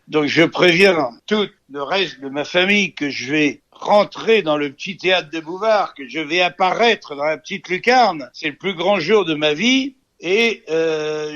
Donc je préviens tout le reste de ma famille que je vais rentrer dans le petit théâtre de Bouvard, que je vais apparaître dans la petite lucarne. C'est le plus grand jour de ma vie. Et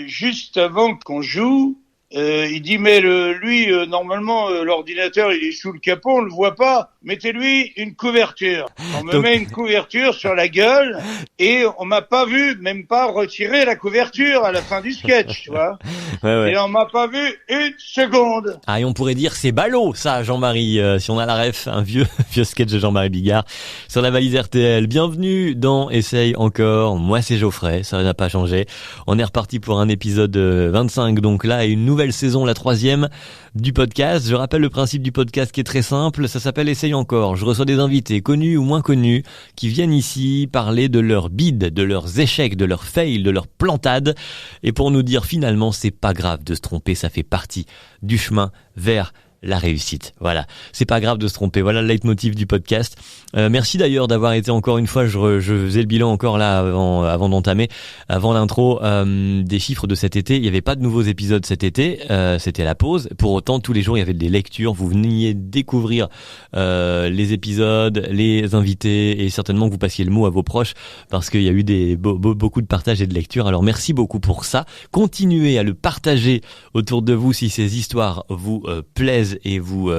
juste avant qu'on joue, il dit mais lui normalement l'ordinateur il est sous le capot, on le voit pas. Mettez-lui une couverture. On me met une couverture sur la gueule et on m'a pas vu, même pas retirer la couverture à la fin du sketch, tu vois. Ouais. Et on m'a pas vu une seconde. Ah, et on pourrait dire c'est ballot, ça, Jean-Marie, si on a la ref, un vieux sketch de Jean-Marie Bigard sur la valise RTL. Bienvenue dans Essaye encore. Moi, c'est Geoffrey, ça n'a pas changé. On est reparti pour un épisode 25, donc là, et une nouvelle saison, la 3e du podcast. Je rappelle le principe du podcast qui est très simple, ça s'appelle Essaye encore. Je reçois des invités, connus ou moins connus, qui viennent ici parler de leurs bides, de leurs échecs, de leurs fails, de leurs plantades, et pour nous dire finalement, c'est pas grave de se tromper, ça fait partie du chemin vers la réussite. Voilà, c'est pas grave de se tromper. Voilà le leitmotiv du podcast. Merci d'ailleurs d'avoir été encore une fois, je faisais le bilan encore là avant d'entamer, avant l'intro, des chiffres de cet été. Il n'y avait pas de nouveaux épisodes cet été, c'était la pause. Pour autant, tous les jours, il y avait des lectures. Vous veniez découvrir les épisodes, les invités, et certainement que vous passiez le mot à vos proches parce qu'il y a eu beaucoup de partages et de lectures. Alors merci beaucoup pour ça. Continuez à le partager autour de vous si ces histoires vous plaisent et vous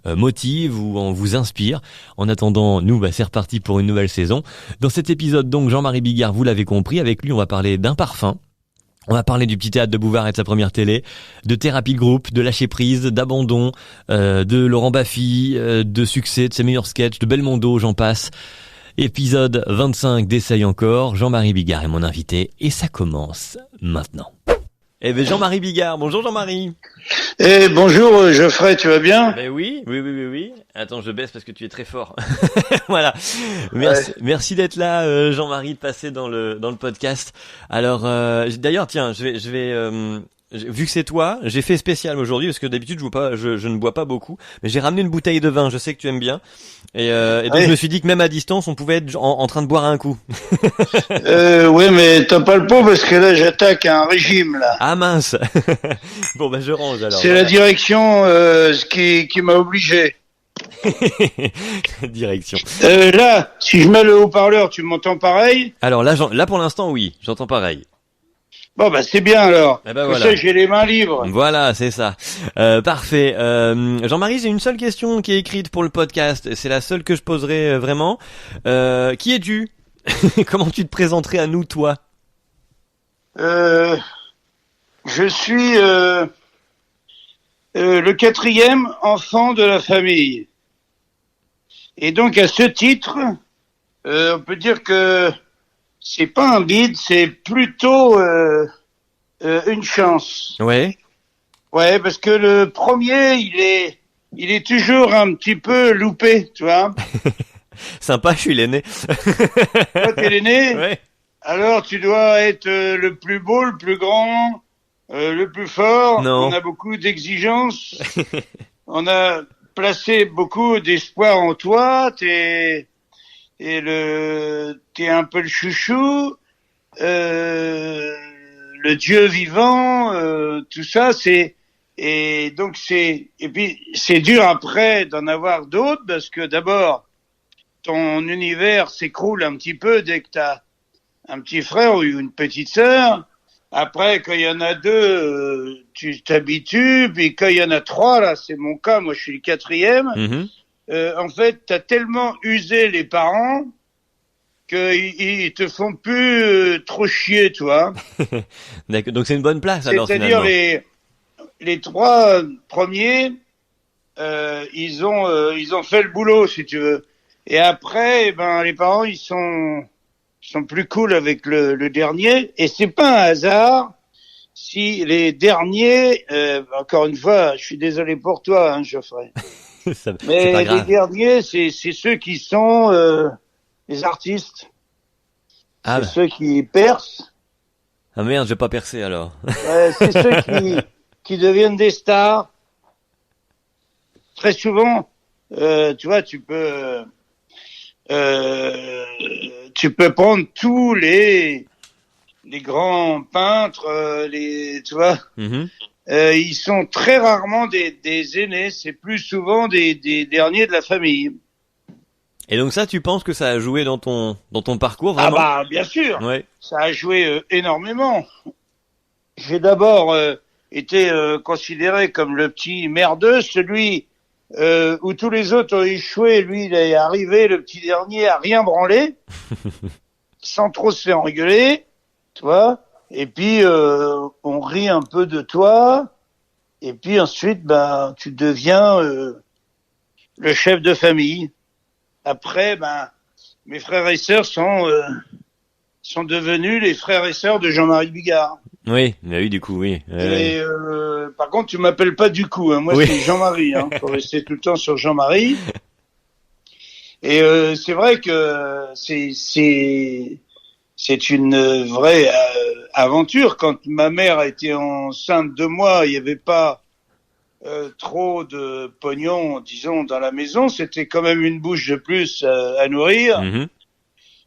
motive ou vous inspire. En attendant, nous, c'est reparti pour une nouvelle saison. Dans cet épisode, donc, Jean-Marie Bigard, vous l'avez compris, avec lui, on va parler d'un parfum. On va parler du petit théâtre de Bouvard et de sa première télé, de thérapie de groupe, de lâcher prise, d'abandon, de Laurent Baffy, de succès, de ses meilleurs sketchs, de Belmondo, j'en passe. Épisode 25 d'Essaye encore. Jean-Marie Bigard est mon invité et ça commence maintenant. Eh ben Jean-Marie Bigard, bonjour Jean-Marie. Eh bonjour Geoffrey, tu vas bien? Ben oui. Attends, je baisse parce que tu es très fort. Voilà. Merci d'être là, Jean-Marie, de passer dans le podcast. Alors, d'ailleurs, tiens, je vais vu que c'est toi, j'ai fait spécial aujourd'hui parce que d'habitude je ne bois pas beaucoup, mais j'ai ramené une bouteille de vin. Je sais que tu aimes bien, et donc je me suis dit que même à distance, on pouvait être en train de boire un coup. Oui, mais t'as pas le pot parce que là j'attaque un régime là. Ah mince. Bon je range alors. C'est la direction qui m'a obligé. Direction. Là, si je mets le haut-parleur, tu m'entends pareil? Alors là pour l'instant oui, j'entends pareil. Bon c'est bien alors. Voilà. Ça, j'ai les mains libres. Voilà, c'est ça. Parfait. Jean-Marie, j'ai une seule question qui est écrite pour le podcast. C'est la seule que je poserai vraiment. Qui es-tu? Comment tu te présenterais à nous, toi? Je suis le 4e enfant de la famille. Et donc à ce titre, on peut dire que c'est pas un bide, c'est plutôt une chance. Ouais. Ouais, parce que le premier, il est toujours un petit peu loupé, tu vois. Sympa, je suis l'aîné. Toi, t'es l'aîné. Ouais. Alors, tu dois être le plus beau, le plus grand, le plus fort. Non. On a beaucoup d'exigences. On a placé beaucoup d'espoir en toi. T'es un peu le chouchou, le Dieu vivant, tout ça, et puis c'est dur après d'en avoir d'autres parce que d'abord ton univers s'écroule un petit peu dès que t'as un petit frère ou une petite sœur. Après, quand il y en a 2, tu t'habitues, puis quand il y en a 3, là, c'est mon cas, moi je suis le 4e. Mm-hmm. En fait, t'as tellement usé les parents qu'ils te font plus trop chier, tu vois. D'accord. Donc c'est une bonne place alors C'est-à-dire finalement. les 3 premiers, ils ont fait le boulot, si tu veux. Et après, les parents, ils sont plus cool avec le dernier. Et c'est pas un hasard si les derniers, encore une fois, je suis désolé pour toi, hein, Geoffrey. Mais pas les grave. derniers, c'est ceux qui sont les artistes. Ah, C'est ceux qui percent. Ah merde, j'ai pas percé alors. C'est ceux qui deviennent des stars. Très souvent, tu vois, tu peux prendre tous les grands peintres, tu vois, Mm-hmm. Ils sont très rarement des aînés, c'est plus souvent des derniers de la famille. Et donc ça, tu penses que ça a joué dans ton parcours Ah vraiment? bah bien sûr, Ouais. ça a joué énormément. J'ai d'abord été considéré comme le petit merdeux, celui où tous les autres ont échoué, lui il est arrivé, le petit dernier, à rien branler, sans trop se faire engueuler, tu vois. Et puis on rit un peu de toi, et puis ensuite ben tu deviens le chef de famille. Après ben mes frères et sœurs sont devenus les frères et sœurs de Jean-Marie Bigard. Oui, bah oui, du coup, oui. Et par contre, tu m'appelles pas du coup. Hein. Moi, Oui. c'est Jean-Marie. Hein. Faut rester tout le temps sur Jean-Marie. Et c'est vrai que c'est une vraie aventure. Quand ma mère a été enceinte de moi, il n'y avait pas trop de pognon, disons, dans la maison. C'était quand même une bouche de plus à nourrir. Mhm.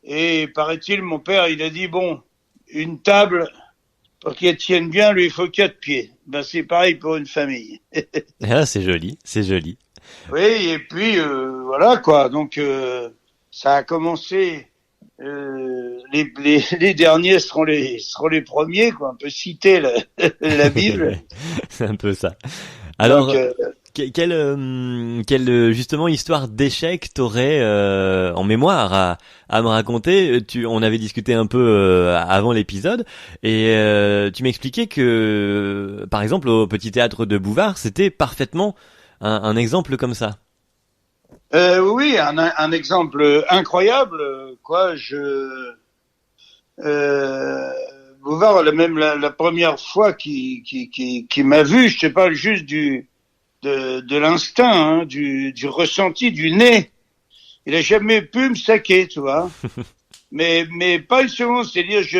Et paraît-il, mon père, il a dit bon, une table. Pour qu'elle tienne bien, lui, il faut 4 pieds. Ben, c'est pareil pour une famille. Ah, c'est joli, c'est joli. Oui, et puis, voilà, quoi. Donc, ça a commencé, les derniers seront les premiers, quoi. On peut citer la Bible. C'est un peu ça. Donc, Alors, quelle justement histoire d'échec t'aurais en mémoire à me raconter? On avait discuté un peu avant l'épisode et tu m'expliquais que, par exemple, au Petit Théâtre de Bouvard, c'était parfaitement un exemple comme ça. oui, un exemple incroyable, quoi. Euh, Bouvard, même la première fois qui m'a vu, je te parle juste de l'instinct, hein, du ressenti, du nez. Il a jamais pu me saquer, tu vois. Mais pas une seconde, c'est-à-dire je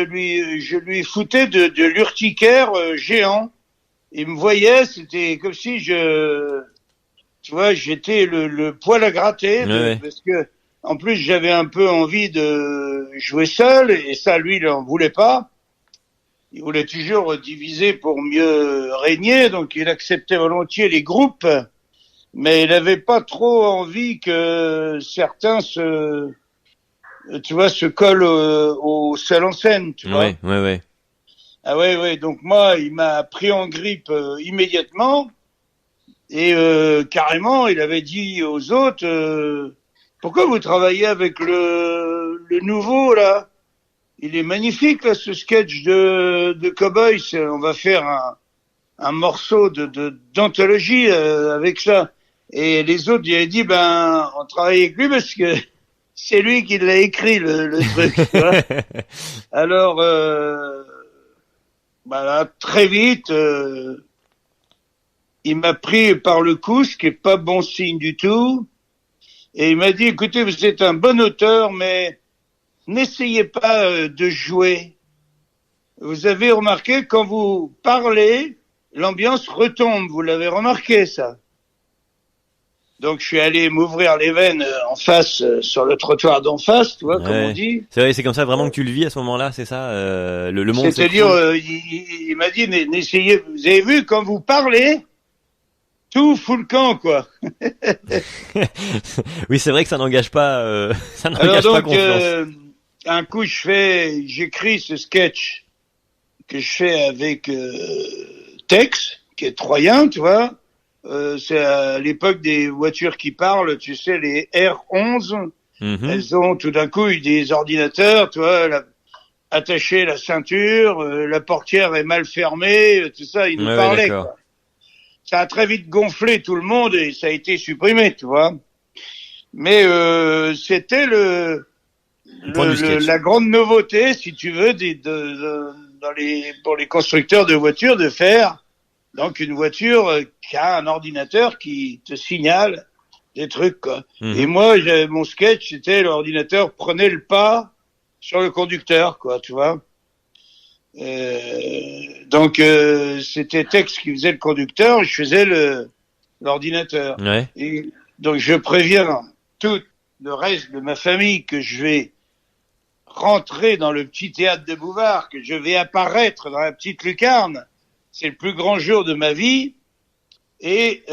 lui foutais de l'urticaire géant. Il me voyait, c'était comme si tu vois, j'étais le poil à gratter Ouais, ouais. parce que en plus j'avais un peu envie de jouer seul et ça lui il en voulait pas. Il voulait toujours diviser pour mieux régner, donc il acceptait volontiers les groupes, mais il n'avait pas trop envie que certains tu vois, se collent au seul en scène, tu vois. Ouais, ouais, ouais. Ah ouais, ouais. Donc moi, il m'a pris en grippe immédiatement et carrément, il avait dit aux autres, pourquoi vous travaillez avec le nouveau là? Il est magnifique là, ce sketch de Cowboy. On va faire un morceau d'anthologie avec ça. Et les autres, il avaient dit, ben, on travaille avec lui parce que c'est lui qui l'a écrit le truc. Tu vois. Alors, voilà, très vite, il m'a pris par le cou, ce qui est pas bon signe du tout, et il m'a dit, écoutez, vous êtes un bon auteur, mais n'essayez pas de jouer. Vous avez remarqué, quand vous parlez, l'ambiance retombe. Vous l'avez remarqué, ça. Donc, je suis allé m'ouvrir les veines en face, sur le trottoir d'en face, tu vois, comme on Ouais. dit. C'est vrai, c'est comme ça vraiment que tu le vis à ce moment-là, c'est ça? Le monde C'est-à-dire, s'écroule. il m'a dit, n'essayez, vous avez vu, quand vous parlez, tout fout le camp, quoi. Oui, c'est vrai que ça n'engage pas, ça Alors n'engage pas donc, confiance. un coup, j'écris ce sketch que je fais avec Tex, qui est troyen, tu vois. C'est à l'époque des voitures qui parlent, tu sais, les R11. Mhm. Elles ont tout d'un coup eu des ordinateurs, tu vois, attaché la ceinture, la portière est mal fermée, tout ça, ils Ouais, nous ouais, parlaient, d'accord. quoi. Ça a très vite gonflé tout le monde et ça a été supprimé, tu vois. Mais c'était Le point du sketch. la grande nouveauté, si tu veux, pour les constructeurs de voitures, de faire donc une voiture qui a un ordinateur qui te signale des trucs, quoi. Et Mhm. moi, mon sketch, c'était l'ordinateur prenait le pas sur le conducteur, quoi, tu vois. Donc c'était Tex qui faisait le conducteur, je faisais l'ordinateur. Ouais. Et donc je préviens tout le reste de ma famille que je vais rentrer dans le petit théâtre de Bouvard, que je vais apparaître dans la petite lucarne. c'est le plus grand jour de ma vie. Et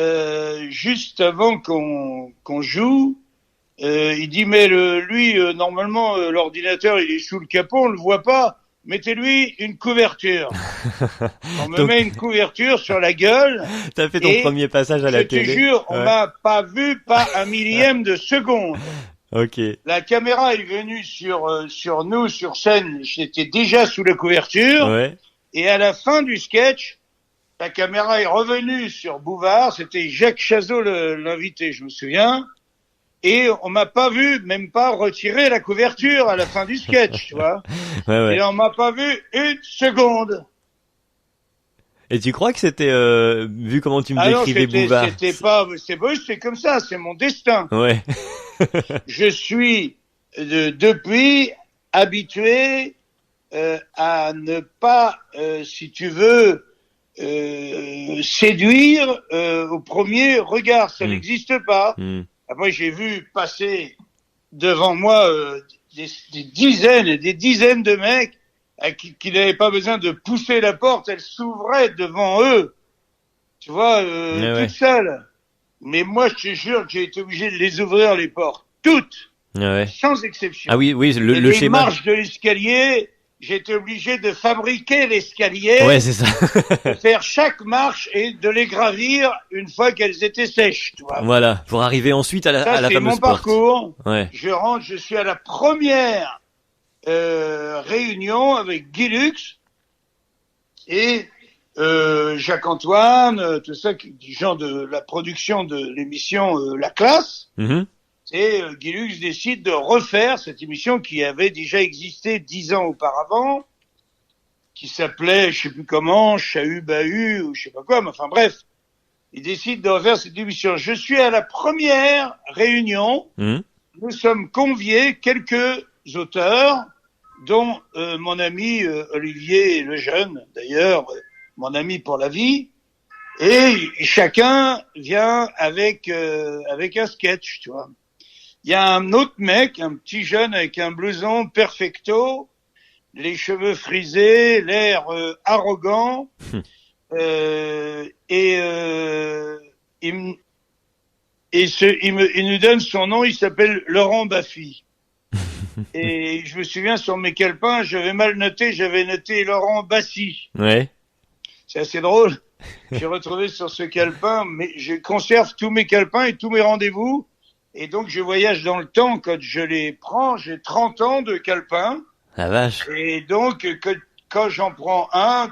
juste avant qu'on joue, il dit mais lui normalement l'ordinateur il est sous le capot, on le voit pas. Mettez-lui une couverture. On me Donc, met une couverture sur la gueule. t'as fait ton premier passage à la télé. Je te jure, on m'a pas vu pas un millième de seconde. Ok. La caméra est venue sur nous, sur scène. J'étais déjà sous la couverture. Ouais. Et à la fin du sketch, la caméra est revenue sur Bouvard. C'était Jacques Chazot l'invité, je me souviens. Et on m'a pas vu, même pas retirer la couverture à la fin du sketch, tu vois. Ouais. Et on m'a pas vu une seconde. Et tu crois que c'était, vu comment tu me décrivais non, Bouvard? c'est comme ça, c'est mon destin. Ouais. Je suis depuis habitué à ne pas, si tu veux, séduire au premier regard. Ça n'existe pas. Après, j'ai vu passer devant moi des dizaines et des dizaines de mecs qui n'avaient pas besoin de pousser la porte, elle s'ouvrait devant eux. Tu vois, toute seule. Mais moi, je te jure que j'ai été obligé de les ouvrir, les portes. Toutes. Sans exception. Ah oui, le les schéma. Les marches de l'escalier, j'ai été obligé de fabriquer l'escalier. Ouais, c'est ça. De faire chaque marche et de les gravir une fois qu'elles étaient sèches, tu vois. Voilà. Pour arriver ensuite à la fameuse porte. Ça, c'est mon parcours. Ouais. Je rentre, je suis à la première réunion avec Guy Lux et Jacques-Antoine, tout ça, des gens de la production de l'émission La Classe. Et Guy Lux décide de refaire cette émission qui avait déjà existé 10 ans auparavant, qui s'appelait, je sais plus comment, Chahut Bahut, ou je sais pas quoi, mais enfin bref. Il décide de refaire cette émission. Je suis à la première réunion. Nous sommes conviés, quelques auteurs, dont mon ami Olivier Lejeune, d'ailleurs, mon ami pour la vie, et chacun vient avec un sketch, tu vois. Il y a un autre mec, un petit jeune avec un blouson perfecto, les cheveux frisés, l'air arrogant, il nous donne son nom, il s'appelle Laurent Baffy. Et je me souviens sur mes calepins, j'avais mal noté, j'avais noté Laurent Bassy. Ouais. C'est assez drôle. J'ai retrouvé sur ce calepin, mais je conserve tous mes calepins et tous mes rendez-vous. Et donc je voyage dans le temps quand je les prends, j'ai 30 ans de calepin. La vache. Et donc quand j'en prends un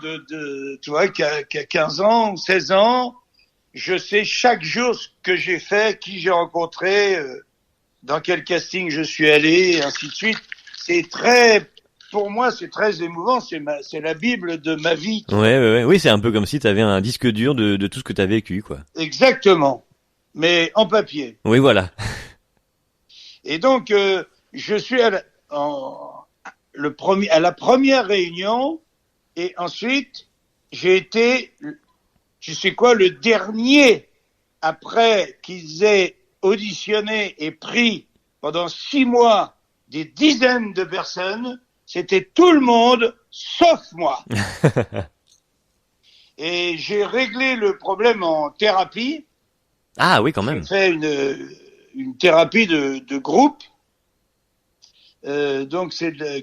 tu vois, qui a 15 ans, 16 ans, je sais chaque jour ce que j'ai fait, qui j'ai rencontré, dans quel casting je suis allé, et ainsi de suite. Pour moi, c'est très émouvant. C'est la Bible de ma vie. Ouais. Oui, c'est un peu comme si tu avais un disque dur de tout ce que tu as vécu, quoi. Exactement. Mais en papier. Oui, voilà. Et donc, je suis à la première réunion, et ensuite, j'ai été, tu sais quoi, le dernier, après qu'ils aient auditionné et pris pendant 6 mois des dizaines de personnes, c'était tout le monde sauf moi. Et j'ai réglé le problème en thérapie. Ah oui, quand même. J'ai fait une thérapie de groupe, donc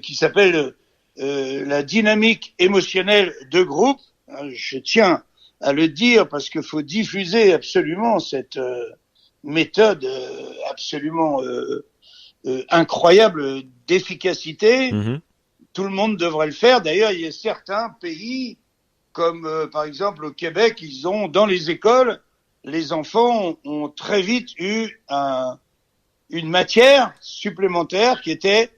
qui s'appelle la dynamique émotionnelle de groupe. Je tiens à le dire parce qu'il faut diffuser absolument cette méthode absolument incroyable d'efficacité. Tout le monde devrait le faire. D'ailleurs, il y a certains pays, comme par exemple au Québec, ils ont dans les écoles, les enfants ont très vite eu une matière supplémentaire qui était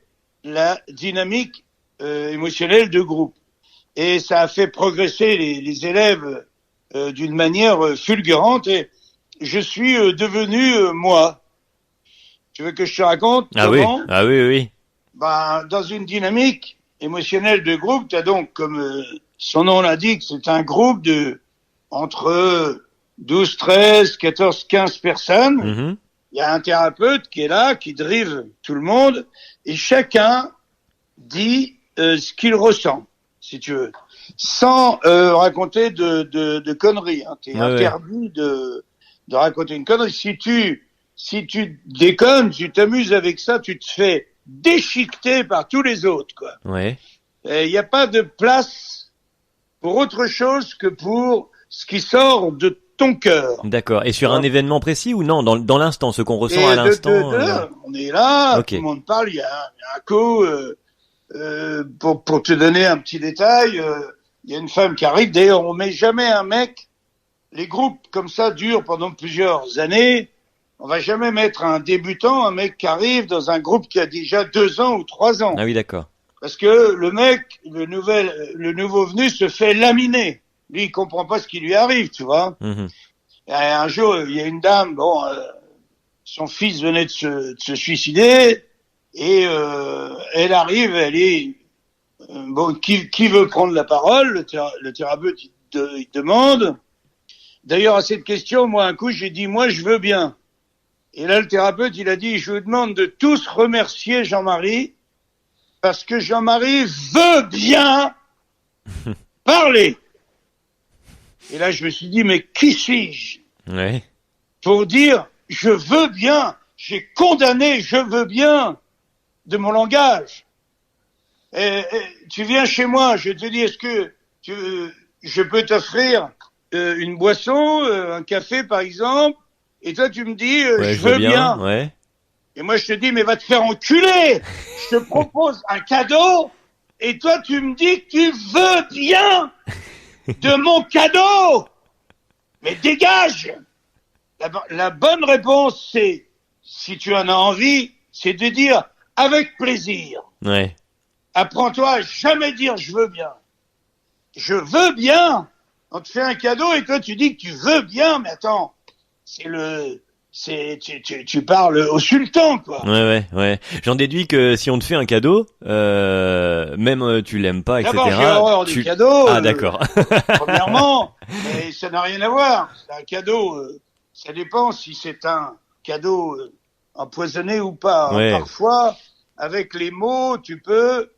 la dynamique émotionnelle de groupe. Et ça a fait progresser les élèves d'une manière fulgurante. Et je suis devenu moi. Tu veux que je te raconte comment? Oui. Ben, dans une dynamique émotionnelle de groupe, tu as donc, comme son nom l'indique, c'est un groupe entre 12, 13, 14, 15 personnes. Il y a un thérapeute qui est là, qui drive tout le monde, et chacun dit ce qu'il ressent, si tu veux. sans raconter de conneries. Hein. T'es interdit de raconter une connerie. Si tu déconnes, tu t'amuses avec ça, tu te fais déchiqueter par tous les autres, quoi. Ouais. Il n'y a pas de place pour autre chose que pour ce qui sort de ton cœur. D'accord. Et sur un événement précis ou non, dans l'instant, ce qu'on ressent à l'instant. On est là, okay. Tout le monde parle. Il y a un coup, pour te donner un petit détail, il y a une femme qui arrive. D'ailleurs, on met jamais un mec. Les groupes comme ça durent pendant plusieurs années. On va jamais mettre un débutant, un mec qui arrive dans un groupe qui a déjà 2 ans ou 3 ans. Ah oui, d'accord. Parce que le mec, le nouveau venu se fait laminer. Lui, il comprend pas ce qui lui arrive, tu vois. Mm-hmm. Et un jour, il y a une dame, son fils venait de se suicider, et elle arrive, elle est qui veut prendre la parole? Le thérapeute il demande. D'ailleurs, à cette question, moi, un coup, j'ai dit, moi, je veux bien. Et là, le thérapeute, il a dit, je vous demande de tous remercier Jean-Marie, parce que Jean-Marie veut bien parler. Et là, je me suis dit, mais qui suis-je? Ouais. Pour dire, je veux bien, j'ai condamné, je veux bien de mon langage. Et tu viens chez moi, je te dis, est-ce que je peux t'offrir une boisson, un café par exemple, et toi tu me dis, ouais, je veux bien. Ouais. Et moi je te dis, mais va te faire enculer. Je te propose un cadeau, et toi tu me dis que tu veux bien de mon cadeau. Mais dégage. La bonne réponse, c'est, si tu en as envie, c'est de dire avec plaisir. Ouais. Apprends-toi à jamais dire je veux bien. Je veux bien. On te fait un cadeau et toi tu dis que tu veux bien, mais attends, tu parles au sultan, quoi. Ouais. J'en déduis que si on te fait un cadeau, même tu l'aimes pas, etc. D'abord, j'ai horreur des cadeaux. Ah, d'accord. Premièrement, mais ça n'a rien à voir. C'est un cadeau, ça dépend si c'est un cadeau empoisonné ou pas. Ouais. Parfois, avec les mots, tu peux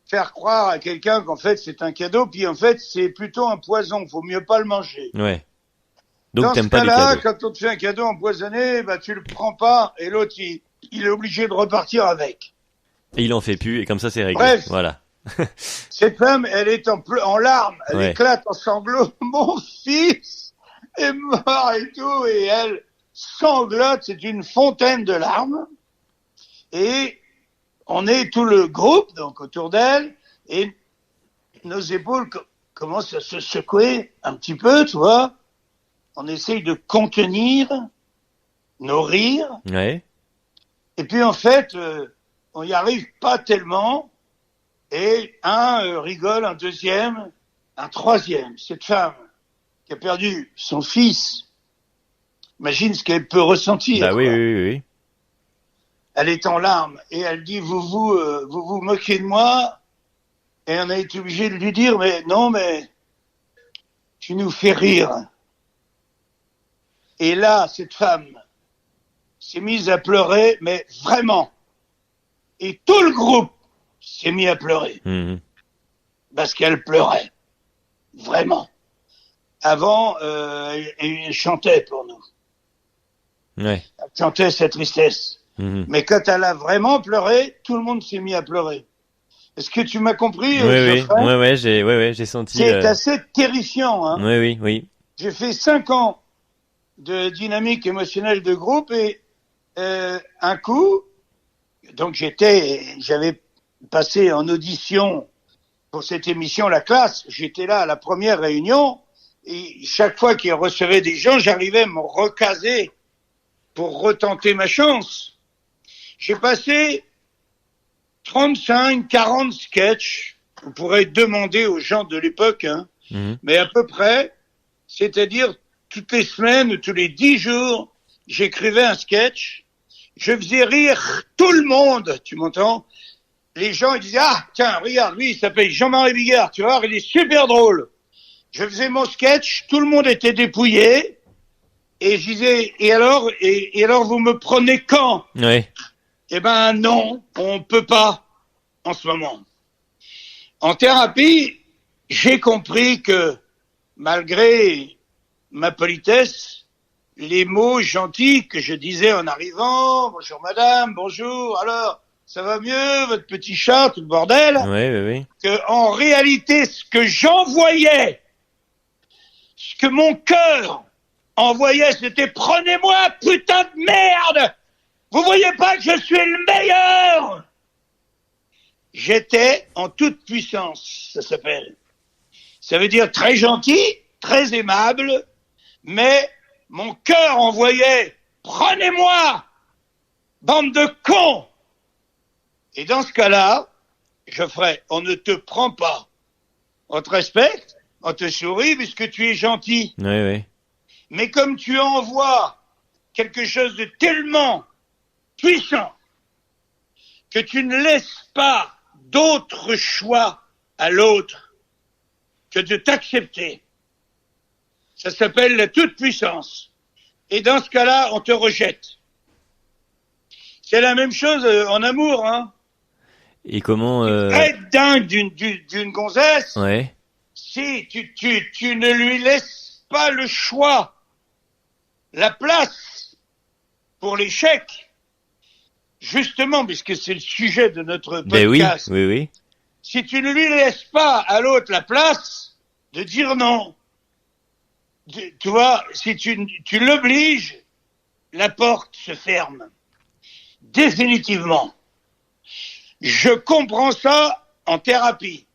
faire croire à quelqu'un qu'en fait c'est un cadeau, puis en fait c'est plutôt un poison. Faut mieux pas le manger. Ouais. Donc dans t'aimes ce pas cas-là, les cadeaux. quand on te fait un cadeau empoisonné, bah tu le prends pas et l'autre il est obligé de repartir avec. Et il en fait plus et comme ça c'est réglé. Bref. Voilà. Cette femme, elle est en larmes, elle ouais. éclate en sanglots. Mon fils est mort et tout, et elle sanglote. C'est une fontaine de larmes. Et on est tout le groupe donc autour d'elle et nos épaules commencent à se secouer un petit peu, tu vois. On essaye de contenir nos rires. Ouais. Et puis en fait, on n'y arrive pas tellement. Et un rigole, un deuxième, un troisième. Cette femme qui a perdu son fils, imagine ce qu'elle peut ressentir. Bah oui. Elle est en larmes et elle dit vous vous moquez de moi. Et on a été obligé de lui dire mais non, mais tu nous fais rire. Et là, cette femme s'est mise à pleurer, mais vraiment. Et tout le groupe s'est mis à pleurer. Mmh. Parce qu'elle pleurait. Vraiment. Avant, elle chantait pour nous. Ouais. Elle chantait sa tristesse. Mmh. Mais quand elle a vraiment pleuré, tout le monde s'est mis à pleurer. Est-ce que tu m'as compris, Geoffrey? Ouais, j'ai senti. C'est assez terrifiant, hein. Oui. J'ai fait 5 ans de dynamique émotionnelle de groupe et un coup, donc j'avais passé en audition pour cette émission La Classe. J'étais là à la première réunion et chaque fois qu'il recevait des gens, j'arrivais à me recaser pour retenter ma chance. J'ai passé 35, 40 sketchs. On pourrait demander aux gens de l'époque, hein, mais à peu près, c'est-à-dire toutes les semaines ou tous les 10 jours, j'écrivais un sketch. Je faisais rire tout le monde, tu m'entends? Les gens, ils disaient, ah, tiens, regarde, lui, il s'appelle Jean-Marie Bigard, tu vois, il est super drôle. Je faisais mon sketch, tout le monde était dépouillé, et je disais, et alors vous me prenez quand? Ouais. Eh ben, non, on peut pas, en ce moment. En thérapie, j'ai compris que, malgré ma politesse, les mots gentils que je disais en arrivant, bonjour madame, bonjour, alors, ça va mieux, votre petit chat, tout le bordel, Oui. que en réalité, ce que j'envoyais, ce que mon cœur envoyait, c'était prenez-moi, putain de merde! Vous voyez pas que je suis le meilleur? J'étais en toute puissance, ça s'appelle. Ça veut dire très gentil, très aimable, mais mon cœur envoyait « Prenez-moi, bande de cons !» Et dans ce cas-là, Geoffrey, on ne te prend pas. On te respecte, on te sourit puisque tu es gentil. Oui. Mais comme tu envoies quelque chose de tellement puissant que tu ne laisses pas d'autre choix à l'autre que de t'accepter, ça s'appelle la toute-puissance. Et dans ce cas-là, on te rejette. C'est la même chose en amour, hein. Et comment... Très dingue d'une gonzesse. Ouais. Si tu ne lui laisses pas le choix, la place pour l'échec, justement, puisque c'est le sujet de notre podcast. Oui. Si tu ne lui laisses pas à l'autre la place de dire non, tu vois, si tu l'obliges, la porte se ferme. Définitivement. Je comprends ça en thérapie.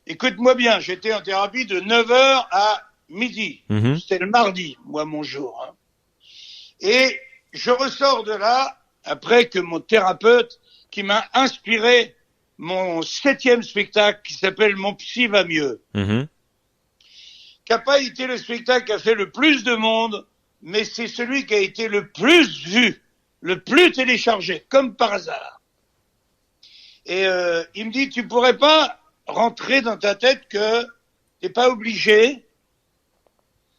Écoute-moi bien, j'étais en thérapie de 9h à midi. Mm-hmm. C'était le mardi, moi, mon jour. Hein. Et je ressors de là, après que mon thérapeute, qui m'a inspiré mon 7e spectacle, qui s'appelle Mon psy va mieux, qui n'a pas été le spectacle qui a fait le plus de monde, mais c'est celui qui a été le plus vu, le plus téléchargé, comme par hasard. Et il me dit, tu pourrais pas rentrer dans ta tête que t'es pas obligé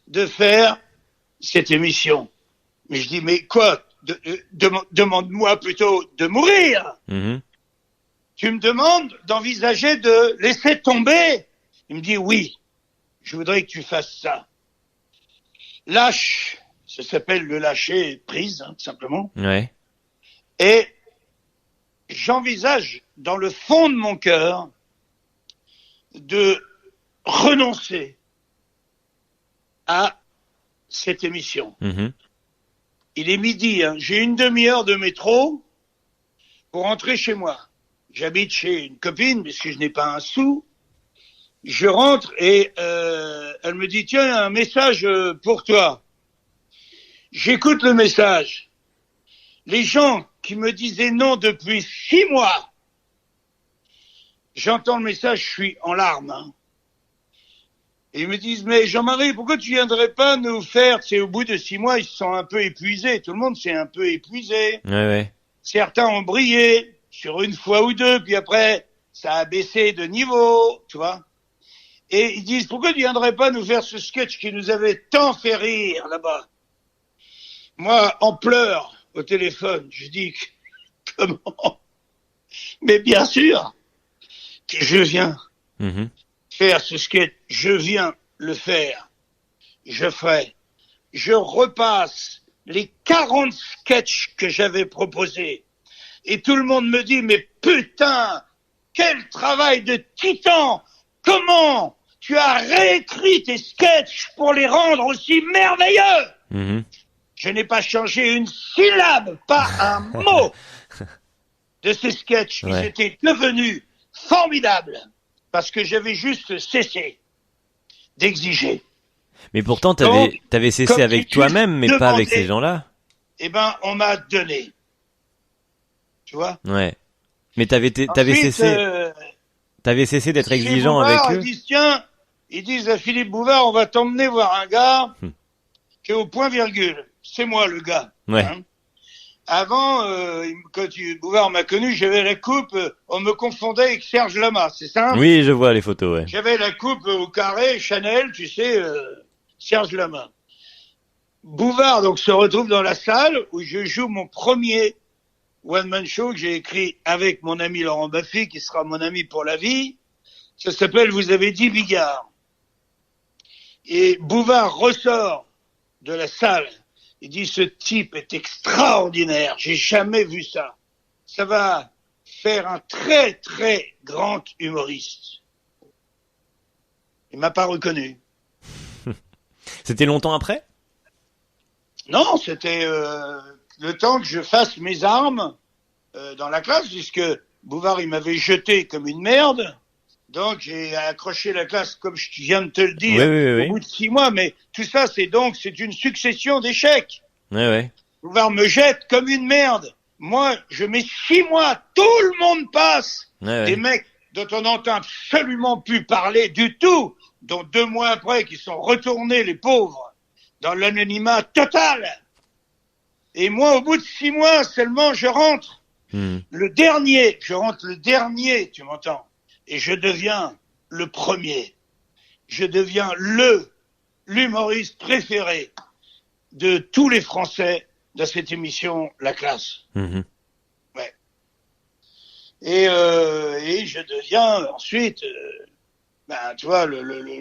de faire cette émission. Mais je dis, mais quoi, demande-moi plutôt de mourir. Mm-hmm. Tu me demandes d'envisager de laisser tomber. Il me dit, oui, je voudrais que tu fasses ça. Lâche, ça s'appelle le lâcher prise, hein, tout simplement. Ouais. Et j'envisage, dans le fond de mon cœur, de renoncer à cette émission. Mm-hmm. Il est midi, hein. J'ai une demi-heure de métro pour rentrer chez moi. J'habite chez une copine, puisque je n'ai pas un sou. Je rentre et elle me dit, tiens, un message pour toi. J'écoute le message. Les gens qui me disaient non depuis 6 mois, j'entends le message, je suis en larmes. Hein. Et ils me disent, mais Jean-Marie, pourquoi tu viendrais pas nous faire, c'est au bout de 6 mois, ils se sont un peu épuisés. Tout le monde s'est un peu épuisé. Ouais. Certains ont brillé sur une fois ou deux, puis après, ça a baissé de niveau, tu vois. Et ils disent, pourquoi tu viendrais pas nous faire ce sketch qui nous avait tant fait rire là-bas? Moi, en pleurs, au téléphone, je dis, comment? Mais bien sûr que je viens faire ce sketch, je viens le faire, je ferai. Je repasse les 40 sketchs que j'avais proposés. Et tout le monde me dit, mais putain, quel travail de titan! Comment tu as réécrit tes sketchs pour les rendre aussi merveilleux? Je n'ai pas changé une syllabe, pas un mot de ces sketchs. Ils étaient devenus formidables parce que j'avais juste cessé d'exiger. Mais pourtant, t'avais cessé avec toi-même, mais pas avec ces gens-là. Eh ben, on m'a donné. Tu vois? Ouais. Mais t'avais cessé d'être exigeant Bouvard, avec eux. Ils disent à Philippe Bouvard, on va t'emmener voir un gars qui est au point virgule. C'est moi le gars. Ouais. Hein. Avant, quand Bouvard m'a connu, j'avais la coupe, on me confondait avec Serge Lama, c'est ça? Oui, je vois les photos, ouais. J'avais la coupe au carré, Chanel, tu sais, Serge Lama. Bouvard, donc, se retrouve dans la salle où je joue mon premier one-man show que j'ai écrit avec mon ami Laurent Baffy, qui sera mon ami pour la vie. Ça s'appelle Vous avez dit Bigard. Et Bouvard ressort de la salle. Il dit, ce type est extraordinaire. J'ai jamais vu ça. Ça va faire un très, très grand humoriste. Il m'a pas reconnu. C'était longtemps après? Non, c'était le temps que je fasse mes armes dans la classe, puisque Bouvard, il m'avait jeté comme une merde. Donc, j'ai accroché la classe, comme je viens de te le dire, au bout de 6 mois. Mais tout ça, c'est une succession d'échecs. Ouais. Bouvard me jette comme une merde. Moi, je mets 6 mois, tout le monde passe. Des mecs dont on n'entend absolument plus parler du tout, dont 2 mois après, qui sont retournés, les pauvres, dans l'anonymat total. Et moi, au bout de 6 mois seulement, je rentre. Je rentre le dernier, tu m'entends? Et je deviens le premier. Je deviens l'humoriste préféré de tous les Français dans cette émission La Classe. Ouais. Et je deviens ensuite, tu vois,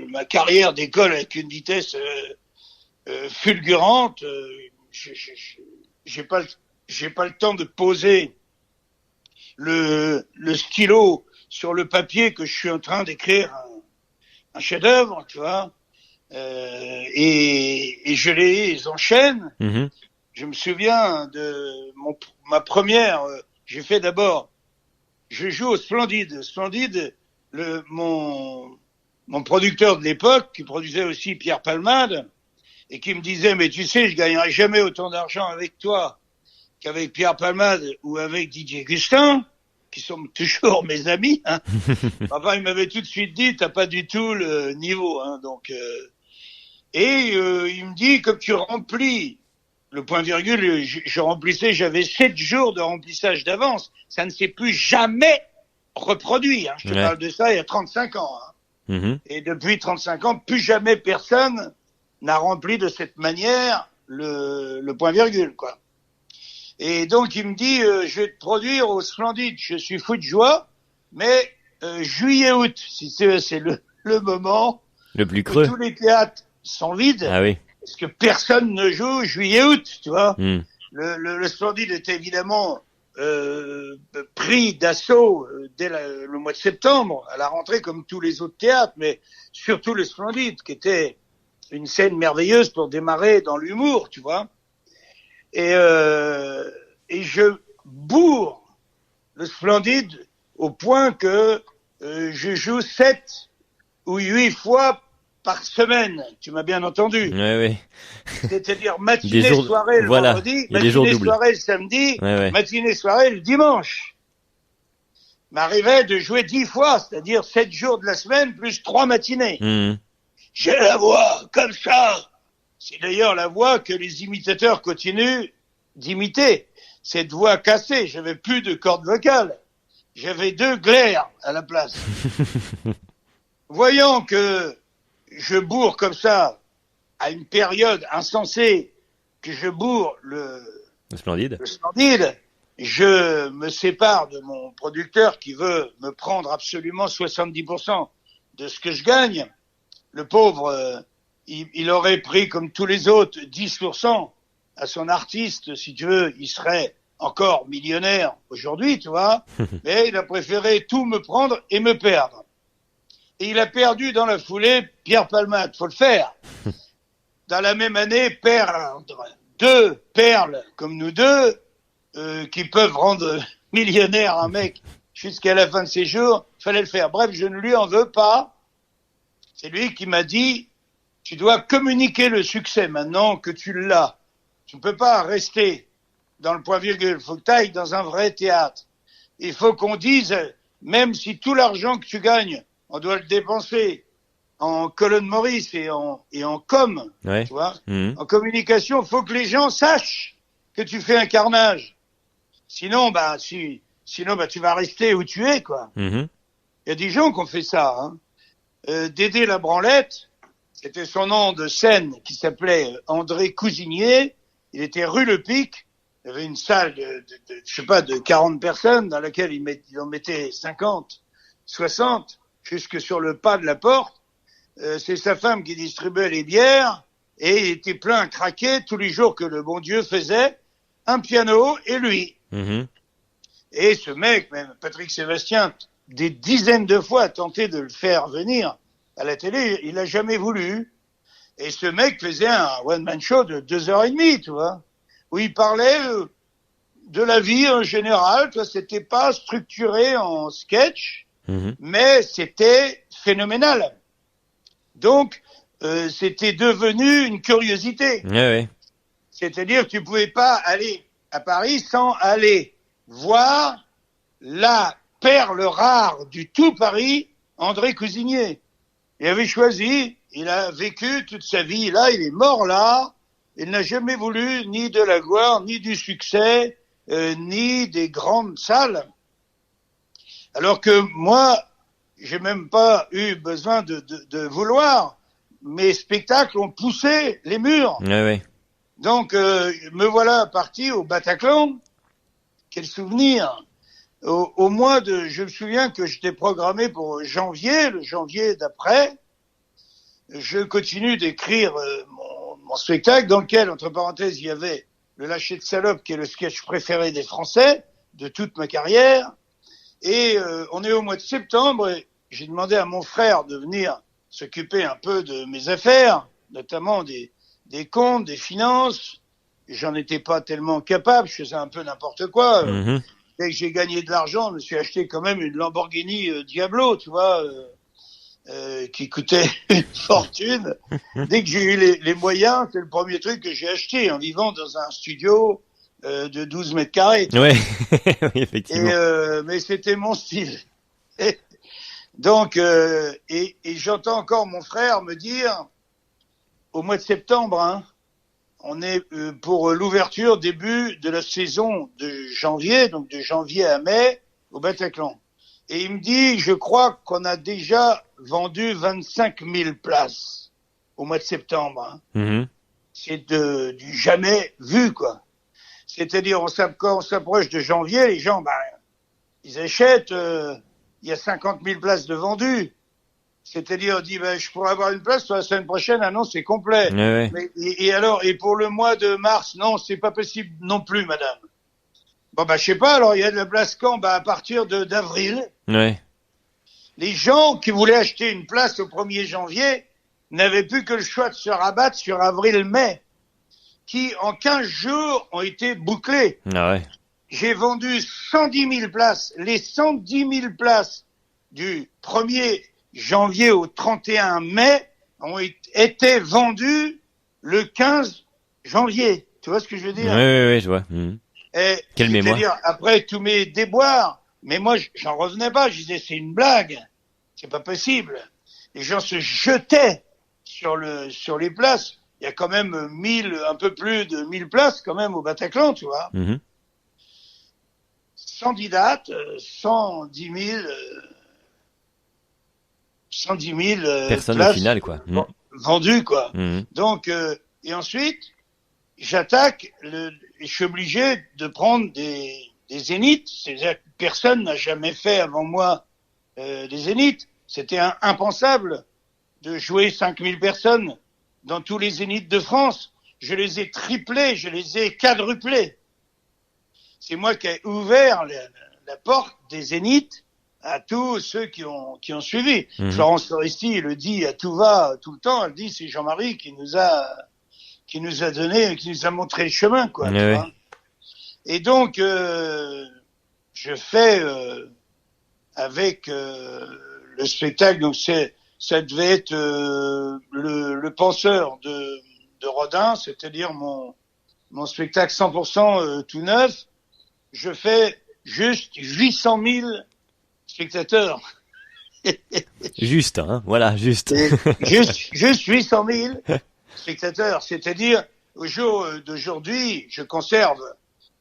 ma carrière décolle avec une vitesse fulgurante. J'ai pas le temps de poser le stylo sur le papier que je suis en train d'écrire un chef-d'œuvre, tu vois. Et je les enchaîne. Je me souviens de ma première. J'ai fait d'abord. Je joue au Splendide. Splendide, mon producteur de l'époque, qui produisait aussi Pierre Palmade, et qui me disait, mais tu sais, je gagnerai jamais autant d'argent avec toi qu'avec Pierre Palmade ou avec Didier Gustin, qui sont toujours mes amis. Hein. Enfin, il m'avait tout de suite dit, t'as pas du tout le niveau. Hein, donc, il me dit, comme tu remplis le point-virgule, je remplissais, j'avais 7 jours de remplissage d'avance. Ça ne s'est plus jamais reproduit. Hein. Je te parle de ça il y a 35 ans. Hein. Et depuis 35 ans, plus jamais personne n'a rempli de cette manière le point-virgule, quoi. Et donc, il me dit, je vais te produire au Splendide. Je suis fou de joie, mais juillet-août, si c'est le moment le plus creux. Tous les théâtres sont vides. Ah oui. Parce que personne ne joue juillet-août, tu vois. Le Splendide était évidemment pris d'assaut dès le mois de septembre, à la rentrée, comme tous les autres théâtres, mais surtout le Splendide, qui était une scène merveilleuse pour démarrer dans l'humour, tu vois. Et je bourre le Splendide au point que je joue 7 ou 8 fois par semaine. Tu m'as bien entendu. Oui. C'est-à-dire matinée, soirée le vendredi, matinée, soirée le samedi, matinée, soirée le dimanche. M'arrivait de jouer 10 fois, c'est-à-dire 7 jours de la semaine plus 3 matinées. J'ai la voix comme ça. C'est d'ailleurs la voix que les imitateurs continuent d'imiter. Cette voix cassée, j'avais plus de cordes vocales. J'avais 2 glaires à la place. Voyant que je bourre comme ça, à une période insensée, que je bourre le Splendide, je me sépare de mon producteur qui veut me prendre absolument 70% de ce que je gagne. Le pauvre, il aurait pris comme tous les autres 10% à son artiste, si tu veux, il serait encore millionnaire aujourd'hui, tu vois, mais il a préféré tout me prendre et me perdre. Et il a perdu dans la foulée Pierre Palmade, faut le faire. Dans la même année, perdre 2 perles comme nous deux, qui peuvent rendre millionnaire un mec jusqu'à la fin de ses jours, fallait le faire. Bref, je ne lui en veux pas. C'est lui qui m'a dit, tu dois communiquer le succès maintenant que tu l'as. Tu ne peux pas rester dans le point-virgule. Il faut que tu ailles dans un vrai théâtre. Il faut qu'on dise, même si tout l'argent que tu gagnes, on doit le dépenser en colonne Maurice et en com, tu vois, en communication, il faut que les gens sachent que tu fais un carnage. Sinon, tu vas rester où tu es, quoi. Il y a des gens qui ont fait ça, hein. Dédé la Branlette, c'était son nom de scène qui s'appelait André Cousinier. Il était rue Le Pic. Il y avait une salle de 40 personnes dans laquelle il en mettait 50, 60. jusque sur le pas de la porte. C'est sa femme qui distribuait les bières et il était plein à craquer tous les jours que le bon Dieu faisait, un piano et lui. Et ce mec, même Patrick Sébastien, des dizaines de fois a tenté de le faire venir à la télé, il a jamais voulu. Et ce mec faisait un one-man show de 2h30, tu vois, où il parlait de la vie en général, tu vois, c'était pas structuré en sketch, mais c'était phénoménal. Donc, c'était devenu une curiosité. Ouais. C'est-à-dire que tu pouvais pas aller à Paris sans aller voir la perle rare du tout Paris, André Cousigné. Il avait choisi, il a vécu toute sa vie là, il est mort là, il n'a jamais voulu ni de la gloire, ni du succès, ni des grandes salles. Alors que moi, j'ai même pas eu besoin de vouloir. Mes spectacles ont poussé les murs. Ouais. Donc, me voilà parti au Bataclan. Quel souvenir! Au mois de, je me souviens que j'étais programmé pour janvier, le janvier d'après. Je continue d'écrire mon spectacle dans lequel, entre parenthèses, il y avait Le Lâcher de Salope, qui est le sketch préféré des Français de toute ma carrière. Et on est au mois de septembre et j'ai demandé à mon frère de venir s'occuper un peu de mes affaires, notamment des comptes, des finances. J'en étais pas tellement capable, je faisais un peu n'importe quoi. Dès que j'ai gagné de l'argent, je me suis acheté quand même une Lamborghini Diablo, tu vois, qui coûtait une fortune. Dès que j'ai eu les moyens, c'est le premier truc que j'ai acheté en vivant dans un studio de 12 mètres carrés. Ouais, oui, effectivement. Mais c'était mon style. Donc, et j'entends encore mon frère me dire, au mois de septembre, hein, on est pour l'ouverture, début de la saison de janvier, donc de janvier à mai, au Bataclan. Et il me dit, je crois qu'on a déjà vendu 25 000 places au mois de septembre. Hein. C'est du jamais vu, quoi. C'est-à-dire, quand on s'approche de janvier, les gens, ils achètent, il y a 50 000 places de vendues. C'est-à-dire, on dit, je pourrais avoir une place la semaine prochaine, ah non, c'est complet. Ouais. Mais, et pour le mois de mars, non, c'est pas possible non plus, madame. Bon, je sais pas, alors il y a de la place quand? À partir d'avril. Ouais. Les gens qui voulaient acheter une place au 1er janvier n'avaient plus que le choix de se rabattre sur avril-mai, qui, en 15 jours, ont été bouclés. Ah ouais. J'ai vendu 110 000 places. Les 110 000 places du 1er janvier au 31 mai ont été vendues le 15 janvier. Tu vois ce que je veux dire? Oui, je vois. Quelle mémoire. C'est-à-dire, après tous mes déboires, mais moi, j'en revenais pas. Je disais, c'est une blague. C'est pas possible. Les gens se jetaient sur les places. Il y a quand même un peu plus de 1000 places quand même au Bataclan, tu vois. 110 dates, 110 000 personnes places au final, quoi. Vendues, quoi. Donc, et ensuite, j'attaque, je suis obligé de prendre des zéniths. C'est-à-dire que personne n'a jamais fait avant moi des zéniths. C'était impensable de jouer 5000 personnes dans tous les zéniths de France. Je les ai triplés, je les ai quadruplés. C'est moi qui ai ouvert la porte des zéniths à tous ceux qui ont suivi. Florence Foresti le dit à tout va, tout le temps. Elle dit, c'est Jean-Marie qui nous a donné, qui nous a montré le chemin, quoi. Tu vois. Et donc, je fais avec le spectacle. Donc ça devait être le penseur de Rodin, c'est-à-dire mon spectacle 100% tout neuf. Je fais juste 800 000 spectateurs. Juste, hein, voilà, juste. juste 800 000 spectateurs. C'est-à-dire, au jour d'aujourd'hui, je conserve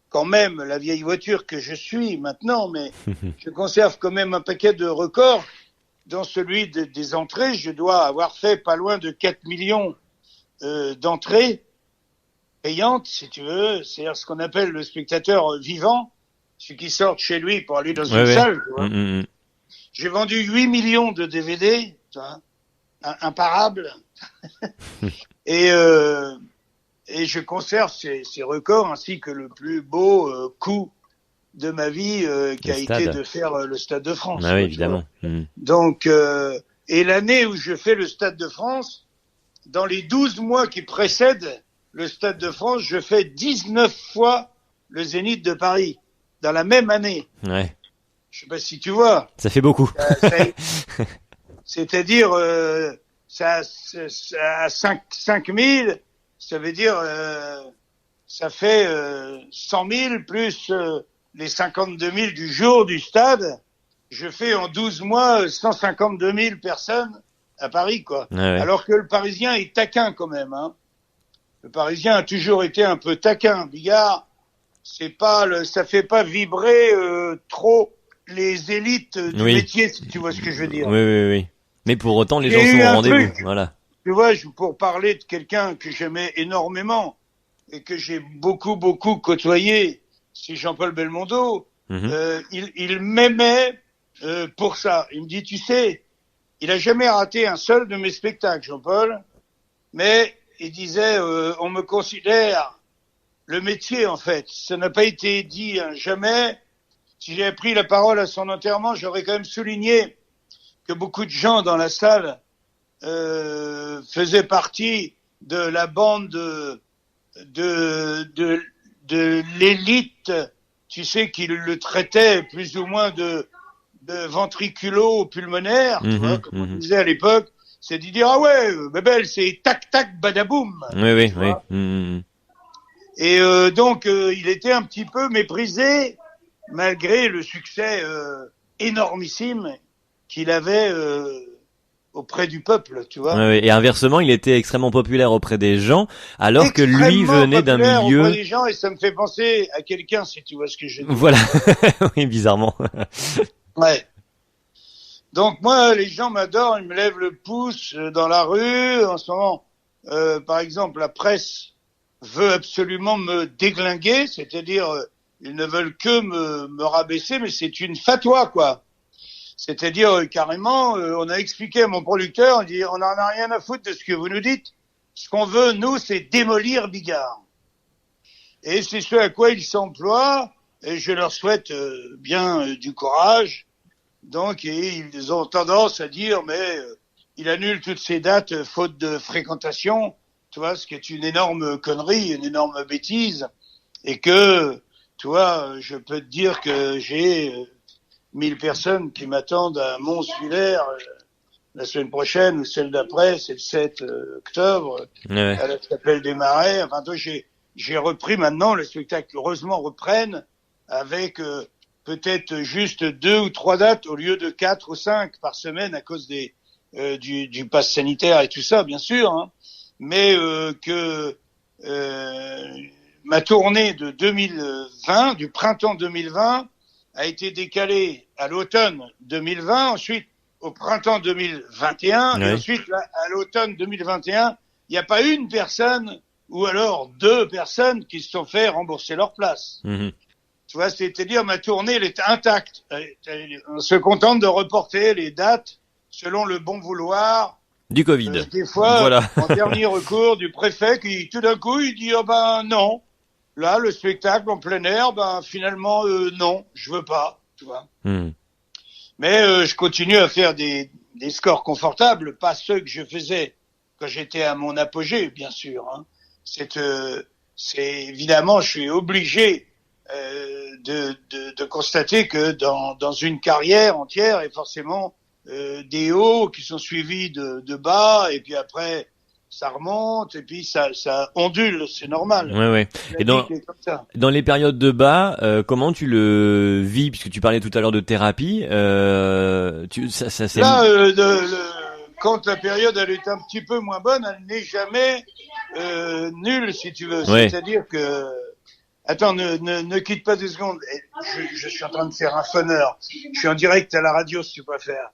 quand même la vieille voiture que je suis maintenant, mais je conserve quand même un paquet de records. Dans celui des entrées, je dois avoir fait pas loin de 4 millions d'entrées payantes, si tu veux. C'est-à-dire ce qu'on appelle le spectateur vivant, celui qui sort de chez lui pour aller dans une salle. Tu vois. J'ai vendu 8 millions de DVD, tu vois, imparables. et je conserve ces records ainsi que le plus beau coup de ma vie qui a été de faire le Stade de France. Ah oui, évidemment. Donc, et l'année où je fais le Stade de France, dans les 12 mois qui précèdent le Stade de France, je fais 19 fois le Zénith de Paris, dans la même année. Ouais. Je sais pas si tu vois. Ça fait beaucoup. C'est-à-dire, ça, à 5 000, ça veut dire, ça fait 100 000 plus les 52 000 du jour du stade. Je fais en 12 mois 152 000 personnes à Paris, quoi. Ah ouais. Alors que le Parisien est taquin quand même, hein. Le Parisien a toujours été un peu taquin. Bigard, ça fait pas vibrer trop les élites du métier, si tu vois ce que je veux dire. Oui. Mais pour autant, les gens sont au rendez-vous. Voilà. Tu vois, pour parler de quelqu'un que j'aimais énormément et que j'ai beaucoup côtoyé, c'est Jean-Paul Belmondo. Il m'aimait pour ça. Il me dit, tu sais, il a jamais raté un seul de mes spectacles, Jean-Paul, mais il disait, on me considère le métier, en fait. Ça n'a pas été dit jamais. Si j'avais pris la parole à son enterrement, j'aurais quand même souligné que beaucoup de gens dans la salle faisaient partie de la bande de l'élite, tu sais, qu'il le traitait plus ou moins de ventriculo-pulmonaire, tu vois, comme on disait à l'époque. C'est de dire, ah ouais, Bébel, c'est tac badaboum. Oui. Et donc, il était un petit peu méprisé, malgré le succès énormissime qu'il avait auprès du peuple, tu vois. Et inversement, il était extrêmement populaire auprès des gens, alors que lui venait d'un milieu... auprès des gens, et ça me fait penser à quelqu'un, si tu vois ce que je dis. Voilà, oui, bizarrement. Ouais. Donc moi, les gens m'adorent, ils me lèvent le pouce dans la rue. En ce moment, par exemple, la presse veut absolument me déglinguer, c'est-à-dire ils ne veulent que me rabaisser, mais c'est une fatwa, quoi. C'est-à-dire carrément, on a expliqué à mon producteur, on dit, on en a rien à foutre de ce que vous nous dites. Ce qu'on veut, nous, c'est démolir Bigard. Et c'est ce à quoi ils s'emploient, et je leur souhaite bien du courage. Donc, et ils ont tendance à dire, mais il annule toutes ces dates faute de fréquentation, tu vois, ce qui est une énorme connerie, une énorme bêtise, et que, tu vois, je peux te dire que j'ai 1000 personnes qui m'attendent à Mons-Villers la semaine prochaine ou celle d'après, c'est le 7 octobre, à la Chapelle des Marais. Enfin, toi, j'ai repris maintenant, le spectacle, heureusement, reprenne avec peut-être juste 2 ou 3 dates au lieu de 4 ou 5 par semaine à cause du pass sanitaire et tout ça, bien sûr, hein. Mais que ma tournée de 2020, du printemps 2020, a été décalée à l'automne 2020, ensuite au printemps 2021, et ensuite là, à l'automne 2021, il n'y a pas une personne ou alors 2 personnes qui se sont fait rembourser leur place. Tu vois, c'est-à-dire ma tournée, elle est intacte. On se contente de reporter les dates selon le bon vouloir du Covid. Des fois, voilà. En dernier recours du préfet qui, tout d'un coup, il dit, oh ben non. Là, le spectacle en plein air, ben finalement, non, je veux pas, tu vois. Mais je continue à faire des scores confortables, pas ceux que je faisais quand j'étais à mon apogée, bien sûr, hein. C'est évidemment, je suis obligé de constater que dans une carrière entière, et forcément des hauts qui sont suivis de bas, et puis après ça remonte, et puis ça ondule, c'est normal. Ouais. Et dans les périodes de bas, comment tu le vis, puisque tu parlais tout à l'heure de thérapie, ça c'est... Là, quand la période elle est un petit peu moins bonne, elle n'est jamais nulle, si tu veux. Ouais. C'est-à-dire que attends, ne quitte pas 2 secondes. Je suis en train de faire un phoneur. Je suis en direct à la radio, si tu préfères.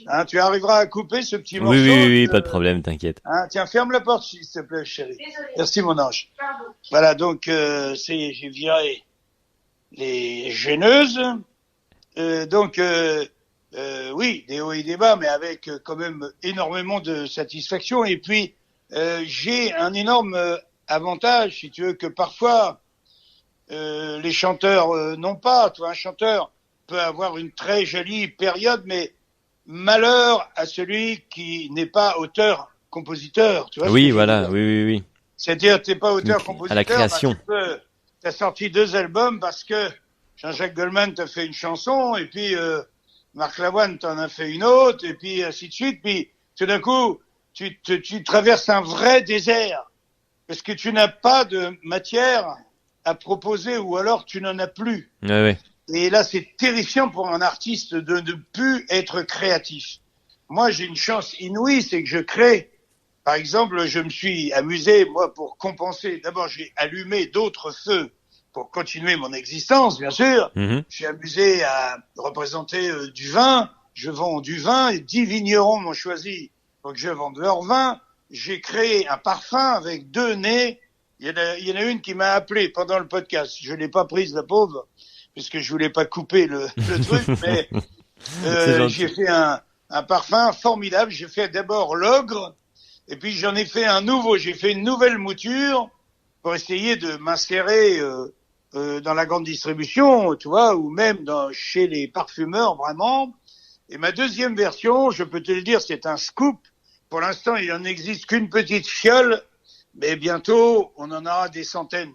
Hein, tu arriveras à couper ce petit morceau. Oui, pas de problème, t'inquiète. Hein, tiens, ferme la porte, s'il te plaît, chérie. Merci, mon ange. Pardon. Voilà, donc j'ai viré les gêneuses. Donc oui, des hauts et des bas, mais avec quand même énormément de satisfaction. Et puis, j'ai un énorme avantage, si tu veux, que parfois les chanteurs n'ont pas. Tu vois, un chanteur peut avoir une très jolie période, mais malheur à celui qui n'est pas auteur-compositeur. Tu vois ce que Oui, je veux voilà, dire? oui. C'est-à-dire, t'es pas À la auteur-compositeur, bah, création. t'as sorti 2 albums parce que Jean-Jacques Goldman t'a fait une chanson, et puis Marc Lavoine t'en a fait une autre, et puis ainsi de suite. Puis tout d'un coup, tu traverses un vrai désert parce que tu n'as pas de matière à proposer, ou alors tu n'en as plus. Ouais. Et là, c'est terrifiant pour un artiste de ne plus être créatif. Moi, j'ai une chance inouïe, c'est que je crée. Par exemple, je me suis amusé, moi, pour compenser. D'abord, j'ai allumé d'autres feux pour continuer mon existence, bien sûr. Mhm. Je suis amusé à représenter du vin. Je vends du vin et 10 vignerons m'ont choisi pour que je vende leur vin. J'ai créé un parfum avec 2 nez. Il y en a une qui m'a appelé pendant le podcast. Je l'ai pas prise, la pauvre, puisque je voulais pas couper le truc, mais C'est j'ai gentil. fait un parfum formidable. J'ai fait d'abord l'ogre, et puis j'en ai fait un nouveau. J'ai fait une nouvelle mouture pour essayer de m'insérer dans la grande distribution, tu vois, ou même chez les parfumeurs vraiment. Et ma deuxième version, je peux te le dire, c'est un scoop. Pour l'instant, il n'en existe qu'une petite fiole, mais bientôt, on en aura des centaines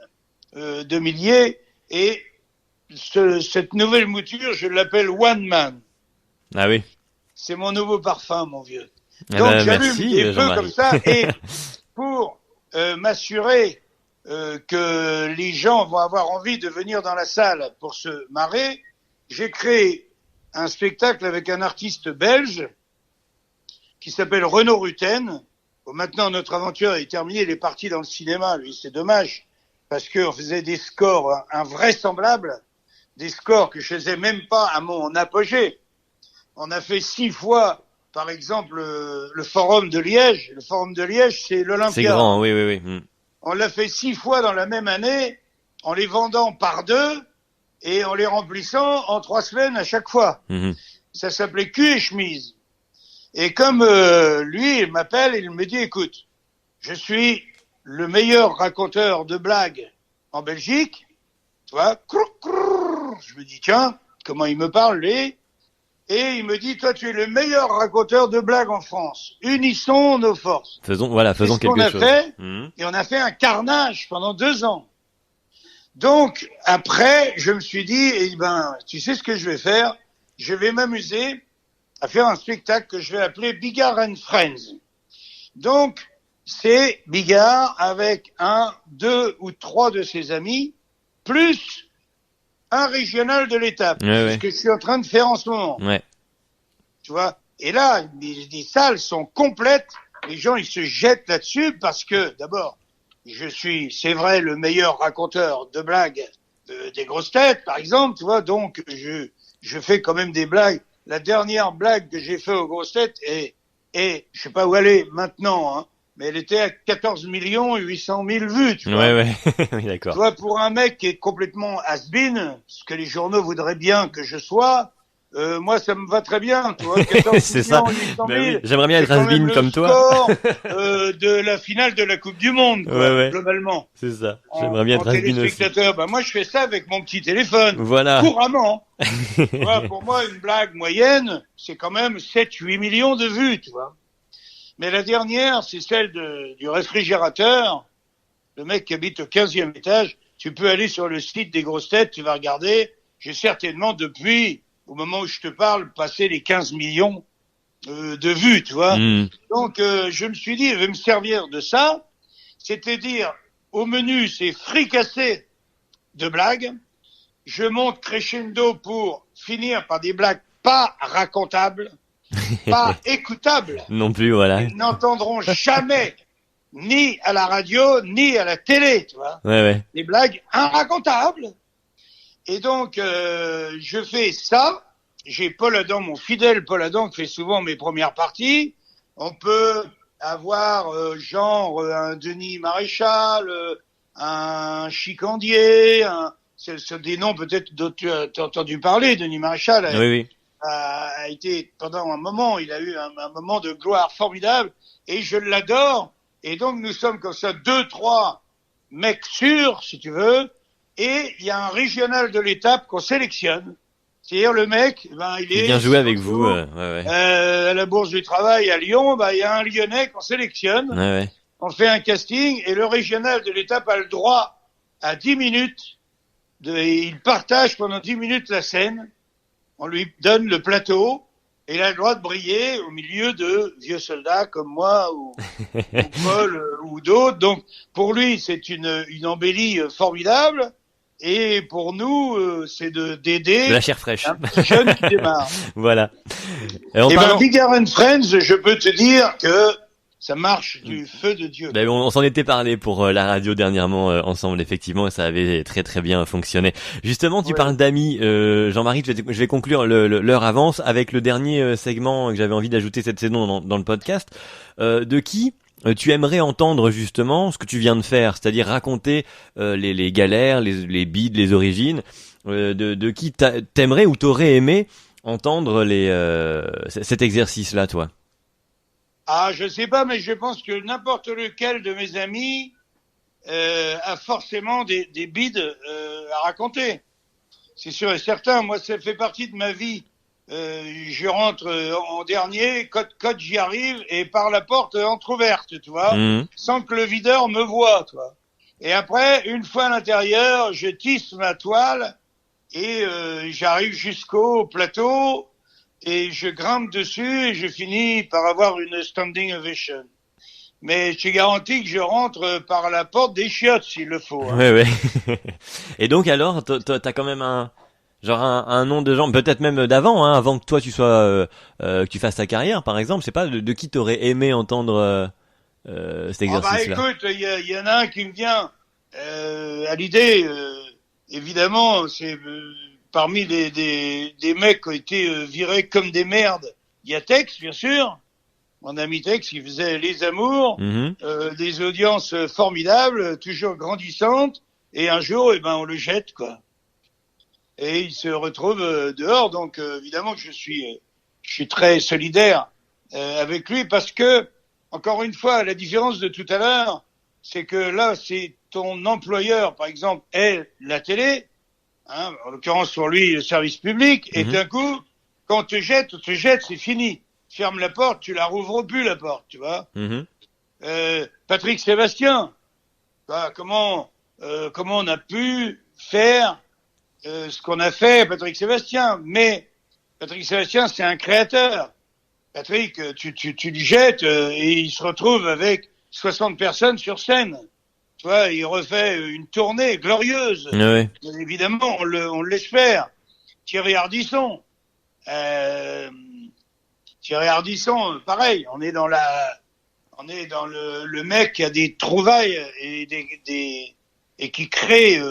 de milliers. Et cette nouvelle mouture, je l'appelle One Man. Ah oui. C'est mon nouveau parfum, mon vieux. Eh Donc, ben, j'allume merci, des feux comme Jean-Marie. ça, et pour m'assurer que les gens vont avoir envie de venir dans la salle pour se marrer, j'ai créé un spectacle avec un artiste belge qui s'appelle Renaud Rutten. Bon, maintenant, notre aventure est terminée, il est parti dans le cinéma, lui, c'est dommage, parce qu'on faisait des scores invraisemblables, des scores que je faisais même pas à mon apogée. On a fait 6 fois, par exemple, le Forum de Liège. Le Forum de Liège, c'est C'est l'Olympia. grand, oui. Mm. On l'a fait 6 fois dans la même année, en les vendant par 2 et en les remplissant en 3 semaines à chaque fois. Mhm. Ça s'appelait Cul et chemise. Et comme lui, il m'appelle, il me dit, écoute, je suis le meilleur raconteur de blagues en Belgique. Tu vois, je me dis, tiens, comment il me parle, lui? Et il me dit, toi, tu es le meilleur raconteur de blagues en France. Unissons nos forces. C'est Faisons ce qu'on quelque a chose. fait, Mhm. et on a fait un carnage pendant 2 ans. Donc, après, je me suis dit, eh ben, tu sais ce que je vais faire? Je vais m'amuser à faire un spectacle que je vais appeler Bigard and Friends. Donc, c'est Bigard avec 1, 2 ou 3 de ses amis, plus un régional de l'étape. Ouais, C'est ouais. ce que je suis en train de faire en ce moment. Ouais. Tu vois. Et là, les salles sont complètes. Les gens, ils se jettent là-dessus parce que, d'abord, je suis, c'est vrai, le meilleur raconteur de blagues des grosses têtes, par exemple, tu vois. Donc, je fais quand même des blagues. La dernière blague que j'ai fait aux grosses têtes est, je sais pas où elle est maintenant, hein, mais elle était à 14 800 000 vues, tu vois. Ouais. Oui, Tu d'accord. vois, pour un mec qui est complètement has-been, ce que les journaux voudraient bien que je sois, moi, ça me va très bien, tu vois, 14 C'est ça. 800 Ben 000, oui. J'aimerais bien c'est être quand même has-been le comme toi. score de la finale de la Coupe du Monde, quoi, Ouais. globalement. C'est ça. J'aimerais bien En être has-been aussi. téléspectateur, bah moi, je fais ça avec mon petit téléphone, Voilà. couramment. Tu vois, pour moi, une blague moyenne, c'est quand même 7-8 millions de vues, tu vois. Mais la dernière, c'est celle du réfrigérateur. Le mec qui habite au 15e étage, tu peux aller sur le site des grosses têtes, tu vas regarder. J'ai certainement, depuis, au moment où je te parle, passé les 15 millions de vues, tu vois. Mm. Donc, je me suis dit, je vais me servir de ça. C'est-à-dire, au menu, c'est fricassé de blagues. Je monte crescendo pour finir par des blagues pas racontables, pas écoutables. Non plus, voilà. Ils n'entendront jamais, ni à la radio, ni à la télé, tu vois. Ouais. Des blagues inracontables. Et donc, je fais ça. J'ai Paul Adam, mon fidèle Paul Adam, qui fait souvent mes premières parties. On peut avoir genre un Denis Maréchal, un Chicandier, c'est des noms peut-être dont tu as entendu parler, Denis Maréchal. Oui. a été pendant un moment, il a eu un moment de gloire formidable et je l'adore. Et donc nous sommes comme ça 2-3 mecs sûrs, si tu veux, et il y a un régional de l'étape qu'on sélectionne. C'est-à-dire le mec, il Il est vient jouer avec vous. Ouais. à la Bourse du Travail à Lyon. Il y a un Lyonnais qu'on sélectionne. Ouais. On fait un casting et le régional de l'étape a le droit à 10 minutes. Il partage pendant 10 minutes la scène. On lui donne le plateau et il a le droit de briller au milieu de vieux soldats comme moi ou Paul ou d'autres. Donc pour lui, c'est une embellie formidable. Et pour nous, c'est d'aider De la chair fraîche. un petit jeune qui démarre. Voilà. Biggar and Friends, je peux te dire que ça marche du feu de Dieu. Ben, on s'en était parlé pour la radio dernièrement ensemble, effectivement, et ça avait très très bien fonctionné. Justement, tu parles d'amis, Jean-Marie, je vais conclure l'heure avance avec le dernier segment que j'avais envie d'ajouter cette saison dans le podcast. De qui tu aimerais entendre justement ce que tu viens de faire, c'est-à-dire raconter les galères, les bides, les origines, de qui t'aimerais ou t'aurais aimé entendre cet exercice-là, toi? Ah, je sais pas, mais je pense que n'importe lequel de mes amis a forcément des bides à raconter. C'est sûr et certain. Moi, ça fait partie de ma vie. Je rentre en dernier, cote, j'y arrive, et par la porte entrouverte, tu vois, sans que le videur me voie, tu vois. Et après, une fois à l'intérieur, je tisse ma toile et j'arrive jusqu'au plateau et je grimpe dessus et je finis par avoir une standing ovation. Mais je te garantis que je rentre par la porte des chiottes s'il le faut. Hein. Ouais. Et donc alors, t'as quand même un nom de gens, peut-être même d'avant, hein, avant que toi tu sois que tu fasses ta carrière, par exemple. Je sais pas de qui t'aurais aimé entendre cet exercice-là. Écoute, il y en a un qui me vient à l'idée. Évidemment, c'est parmi des mecs qui ont été virés comme des merdes. Il y a Tex, bien sûr. Mon ami Tex, qui faisait Les Amours, des audiences formidables, toujours grandissantes. Et un jour, on le jette, quoi. Et il se retrouve dehors. Donc, évidemment, que je suis très solidaire avec lui parce que, encore une fois, la différence de tout à l'heure, c'est que là, c'est ton employeur, par exemple, est la télé, hein, en l'occurrence pour lui, le service public, et d'un coup, quand on te jette, c'est fini. Ferme la porte, tu la rouvres plus, la porte, tu vois. Patrick Sébastien, comment on a pu faire ce qu'on a fait, Patrick Sébastien. Mais Patrick Sébastien, c'est un créateur. Patrick, tu le jettes et il se retrouve avec 60 personnes sur scène. Tu vois, il refait une tournée glorieuse. Ouais. Évidemment, on l'espère. Thierry Ardisson, pareil. On est dans le mec qui a des trouvailles et qui crée.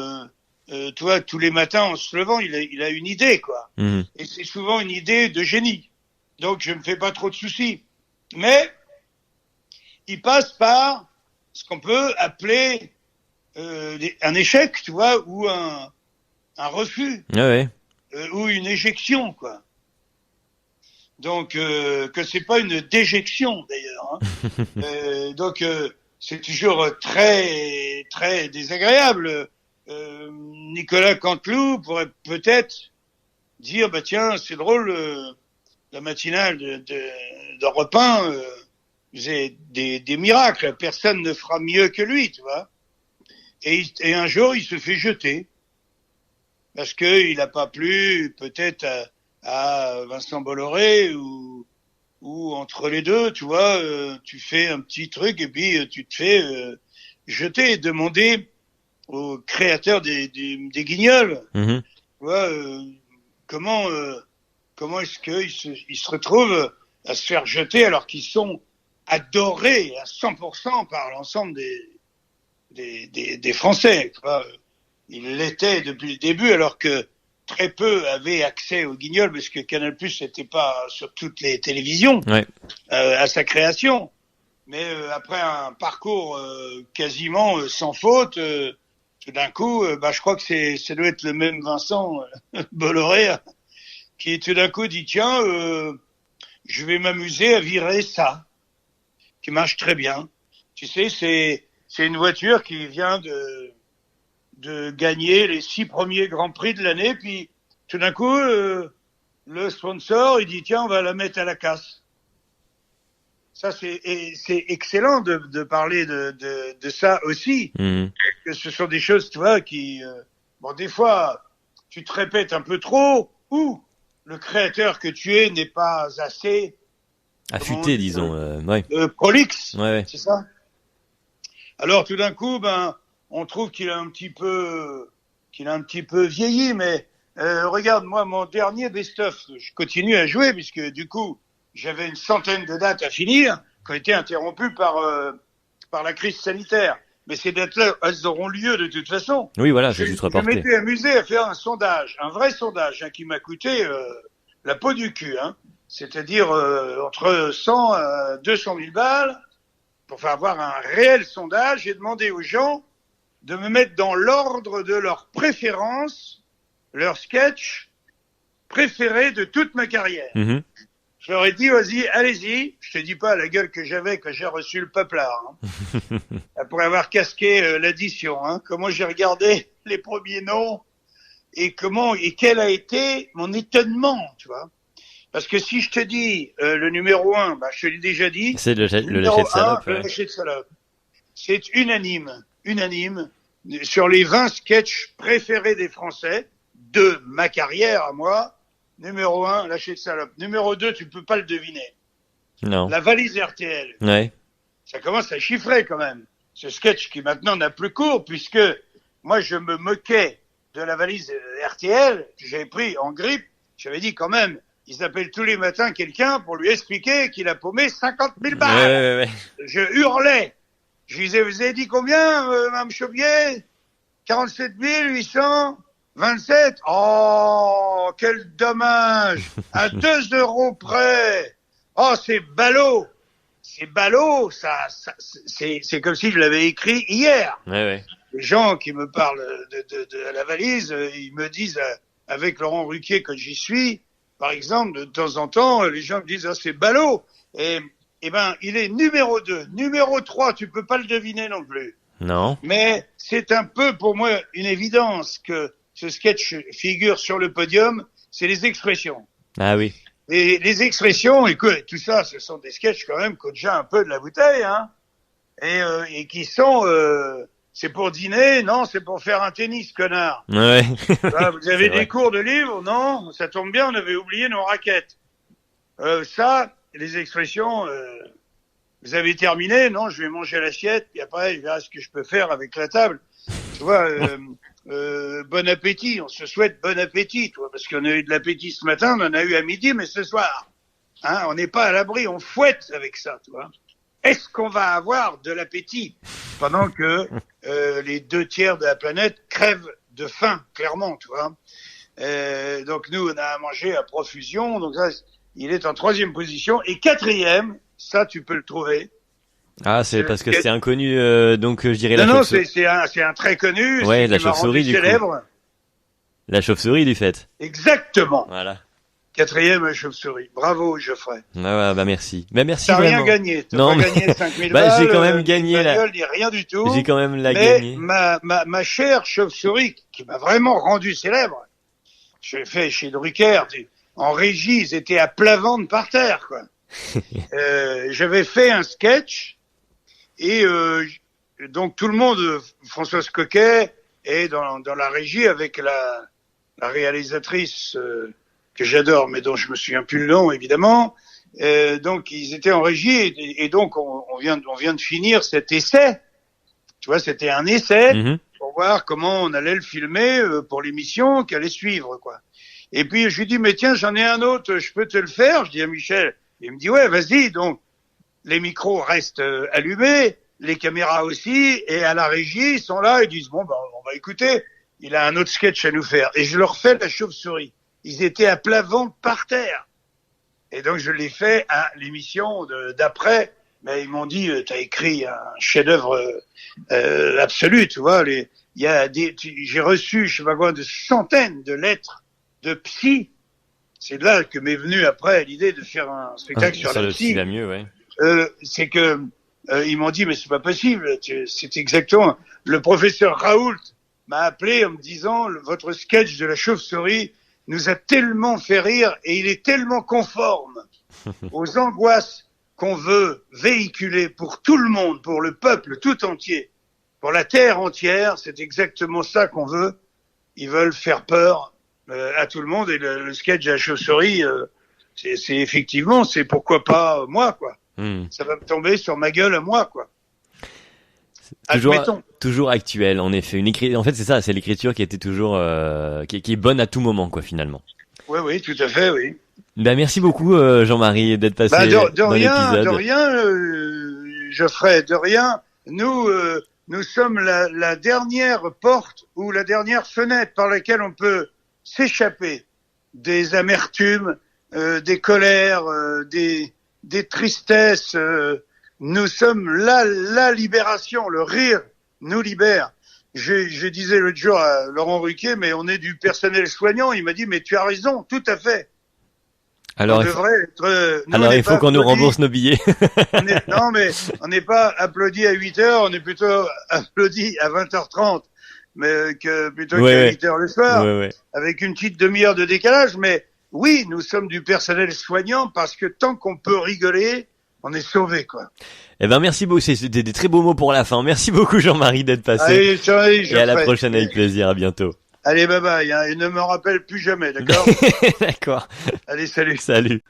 Tu vois, tous les matins en se levant, il a une idée, quoi. Et c'est souvent une idée de génie. Donc je me fais pas trop de soucis. Mais il passe par ce qu'on peut appeler un échec, tu vois, ou un refus, ou une éjection, quoi. Donc que c'est pas une déjection d'ailleurs. Hein. Donc c'est toujours très très désagréable. Nicolas Canteloup pourrait peut-être dire tiens, c'est drôle, la matinale d'Europe 1 faisait des miracles, personne ne fera mieux que lui, tu vois. Et un jour il se fait jeter parce que il a pas plu peut-être à Vincent Bolloré ou entre les deux, tu vois, tu fais un petit truc et puis tu te fais jeter et demander aux créateurs des Guignols, tu vois, comment est-ce qu'ils se retrouvent à se faire jeter alors qu'ils sont adorés à 100% par l'ensemble des Français, tu vois. Ils l'étaient depuis le début alors que très peu avaient accès aux Guignols parce que Canal+ n'était pas sur toutes les télévisions à sa création. Mais après un parcours quasiment sans faute, tout d'un coup, je crois que ça doit être le même Vincent Bolloré qui tout d'un coup dit tiens, je vais m'amuser à virer ça, qui marche très bien. Tu sais, c'est une voiture qui vient de gagner les 6 premiers Grands Prix de l'année, puis tout d'un coup, le sponsor, il dit tiens, on va la mettre à la casse. Ça, c'est excellent de parler de ça aussi. Mhm. Que ce sont des choses, tu vois, qui, bon, des fois, tu te répètes un peu trop, ou le créateur que tu es n'est pas assez Affûté, disons. Ouais. prolixe, Ouais. c'est ça. Alors tout d'un coup, on trouve qu'il a un petit peu vieilli, mais regarde, moi, mon dernier best-of, je continue à jouer puisque du coup, j'avais une centaine de dates à finir qui ont été interrompues par la crise sanitaire. Mais ces dates-là, elles auront lieu de toute façon. Oui, voilà, c'est juste Je reporté. m'étais amusé à faire un sondage, un vrai sondage, qui m'a coûté la peau du cul, c'est-à-dire entre 100 et 200 000 balles, pour faire avoir un réel sondage. J'ai demandé aux gens de me mettre dans l'ordre de leurs préférences, leurs sketchs préférés de toute ma carrière. Mhm. Je leur ai dit, vas-y, allez-y. Je te dis pas la gueule que j'avais quand j'ai reçu le peuplard, pour avoir casqué l'addition. Comment j'ai regardé les premiers noms et quel a été mon étonnement, tu vois. Parce que si je te dis le numéro 1, je te l'ai déjà dit. C'est le lâcher Numéro de salope. 1, le lâcher de salope. C'est unanime sur les 20 sketchs préférés des Français de ma carrière à moi. Numéro 1, lâcher de salope. Numéro 2, tu peux pas le deviner. Non. La valise RTL. Ouais. Ça commence à chiffrer quand même. Ce sketch qui maintenant n'a plus cours puisque moi je me moquais de la valise RTL que j'avais pris en grippe. J'avais dit quand même, ils appellent tous les matins quelqu'un pour lui expliquer qu'il a paumé 50 000 balles. Ouais. Je hurlais. Je disais, vous avez dit combien, Mme Chauvier? 47 827. Oh, quel dommage. À 2 € près. Oh, c'est ballot. C'est ballot. C'est comme si je l'avais écrit hier. Ouais. Les gens qui me parlent de la valise, ils me disent, avec Laurent Ruquier, quand j'y suis, par exemple, de temps en temps, les gens me disent, c'est ballot. Et il est numéro 2. Numéro 3, tu peux pas le deviner non plus. Non. Mais c'est un peu pour moi une évidence que ce sketch figure sur le podium, c'est les expressions. Ah oui. Et les expressions, écoute, tout ça, ce sont des sketchs quand même qui ont déjà un peu de la bouteille, et qui sont, c'est pour dîner, non, c'est pour faire un tennis, connard. Ouais. Vous avez des cours de livres, non, ça tombe bien, on avait oublié nos raquettes. Ça, les expressions, vous avez terminé, non, je vais manger l'assiette, puis après, je verrai ce que je peux faire avec la table. Tu vois, bon appétit, on se souhaite bon appétit, tu vois, parce qu'on a eu de l'appétit ce matin, on en a eu à midi, mais ce soir, on n'est pas à l'abri, on fouette avec ça, tu vois. Est-ce qu'on va avoir de l'appétit pendant que les 2/3 de la planète crèvent de faim, clairement, tu vois. Donc nous, on a à manger à profusion, donc ça, il est en 3e position. Et 4e, ça, tu peux le trouver. Ah, c'est parce que c'est inconnu, donc je dirais non, la non, chauve-souris. c'est un très connu. Ouais, la chauve-souris du célèbre. coup. La chauve-souris du fait. Exactement. Voilà. 4e, la chauve-souris. Bravo, Geoffrey. Ah, merci. Merci T'as vraiment. rien gagné. T'as Non, pas mais... gagné 5 000 balles. J'ai quand même gagné la... ni rien du tout. J'ai quand même gagné. Mais ma chère chauve-souris, qui m'a vraiment rendu célèbre, je l'ai fait chez Drucker, en régie, ils étaient à plat ventre par terre, quoi. J'avais fait un sketch, et donc tout le monde, Françoise Coquet, est dans la régie avec la réalisatrice que j'adore, mais dont je me souviens plus le nom, évidemment. Donc ils étaient en régie, et donc on vient de finir cet essai. Tu vois, c'était un essai pour voir comment on allait le filmer pour l'émission qui allait suivre, quoi. Et puis je lui dis, mais tiens, j'en ai un autre, je peux te le faire? Je dis à Michel. Il me dit, ouais, vas-y. Donc les micros restent allumés, les caméras aussi, et à la régie, ils sont là, ils disent, bon, on va écouter, il a un autre sketch à nous faire. Et je leur fais la chauve-souris. Ils étaient à plat ventre par terre. Et donc je l'ai fait à l'émission d'après, mais ils m'ont dit, t'as écrit un chef-d'œuvre absolu, tu vois. J'ai reçu, je sais pas quoi, de centaines de lettres de psy. c'est là que m'est venue après l'idée de faire un spectacle sur la psy. Va mieux, ouais. C'est que ils m'ont dit mais c'est pas possible. C'est exactement. Le professeur Raoult m'a appelé en me disant votre sketch de la chauve-souris nous a tellement fait rire et il est tellement conforme aux angoisses qu'on veut véhiculer pour tout le monde, pour le peuple tout entier, pour la terre entière. C'est exactement ça qu'on veut. Ils veulent faire peur à tout le monde et le sketch de la chauve-souris, c'est effectivement, c'est pourquoi pas moi, quoi. Ça va me tomber sur ma gueule à moi, quoi. Toujours actuel, en effet. En fait, c'est ça, c'est l'écriture qui était toujours, qui est bonne à tout moment, quoi, finalement. Oui, tout à fait, oui. Ben, merci beaucoup, Jean-Marie, d'être passé dans l'épisode. De rien, Geoffrey, de rien. Nous sommes la dernière porte ou la dernière fenêtre par laquelle on peut s'échapper des amertumes, des colères, des tristesses. Nous sommes la libération, le rire nous libère. Je disais l'autre jour à Laurent Ruquier, mais on est du personnel soignant. Il m'a dit, mais tu as raison, tout à fait. Alors, il faut qu'on nous rembourse nos billets. Non, mais on n'est pas applaudi à 8h, on est plutôt applaudi à 20h30, mais plutôt qu'à 8h le soir, avec une petite demi-heure de décalage. Mais oui, nous sommes du personnel soignant parce que tant qu'on peut rigoler, on est sauvé, quoi. Eh ben, merci beaucoup. C'était des très beaux mots pour la fin. Merci beaucoup, Jean-Marie, d'être passé. Allez, ciao, et à la prochaine avec plaisir. À bientôt. Allez, bye bye. Et ne me rappelle plus jamais, d'accord? D'accord. Allez, salut. Salut.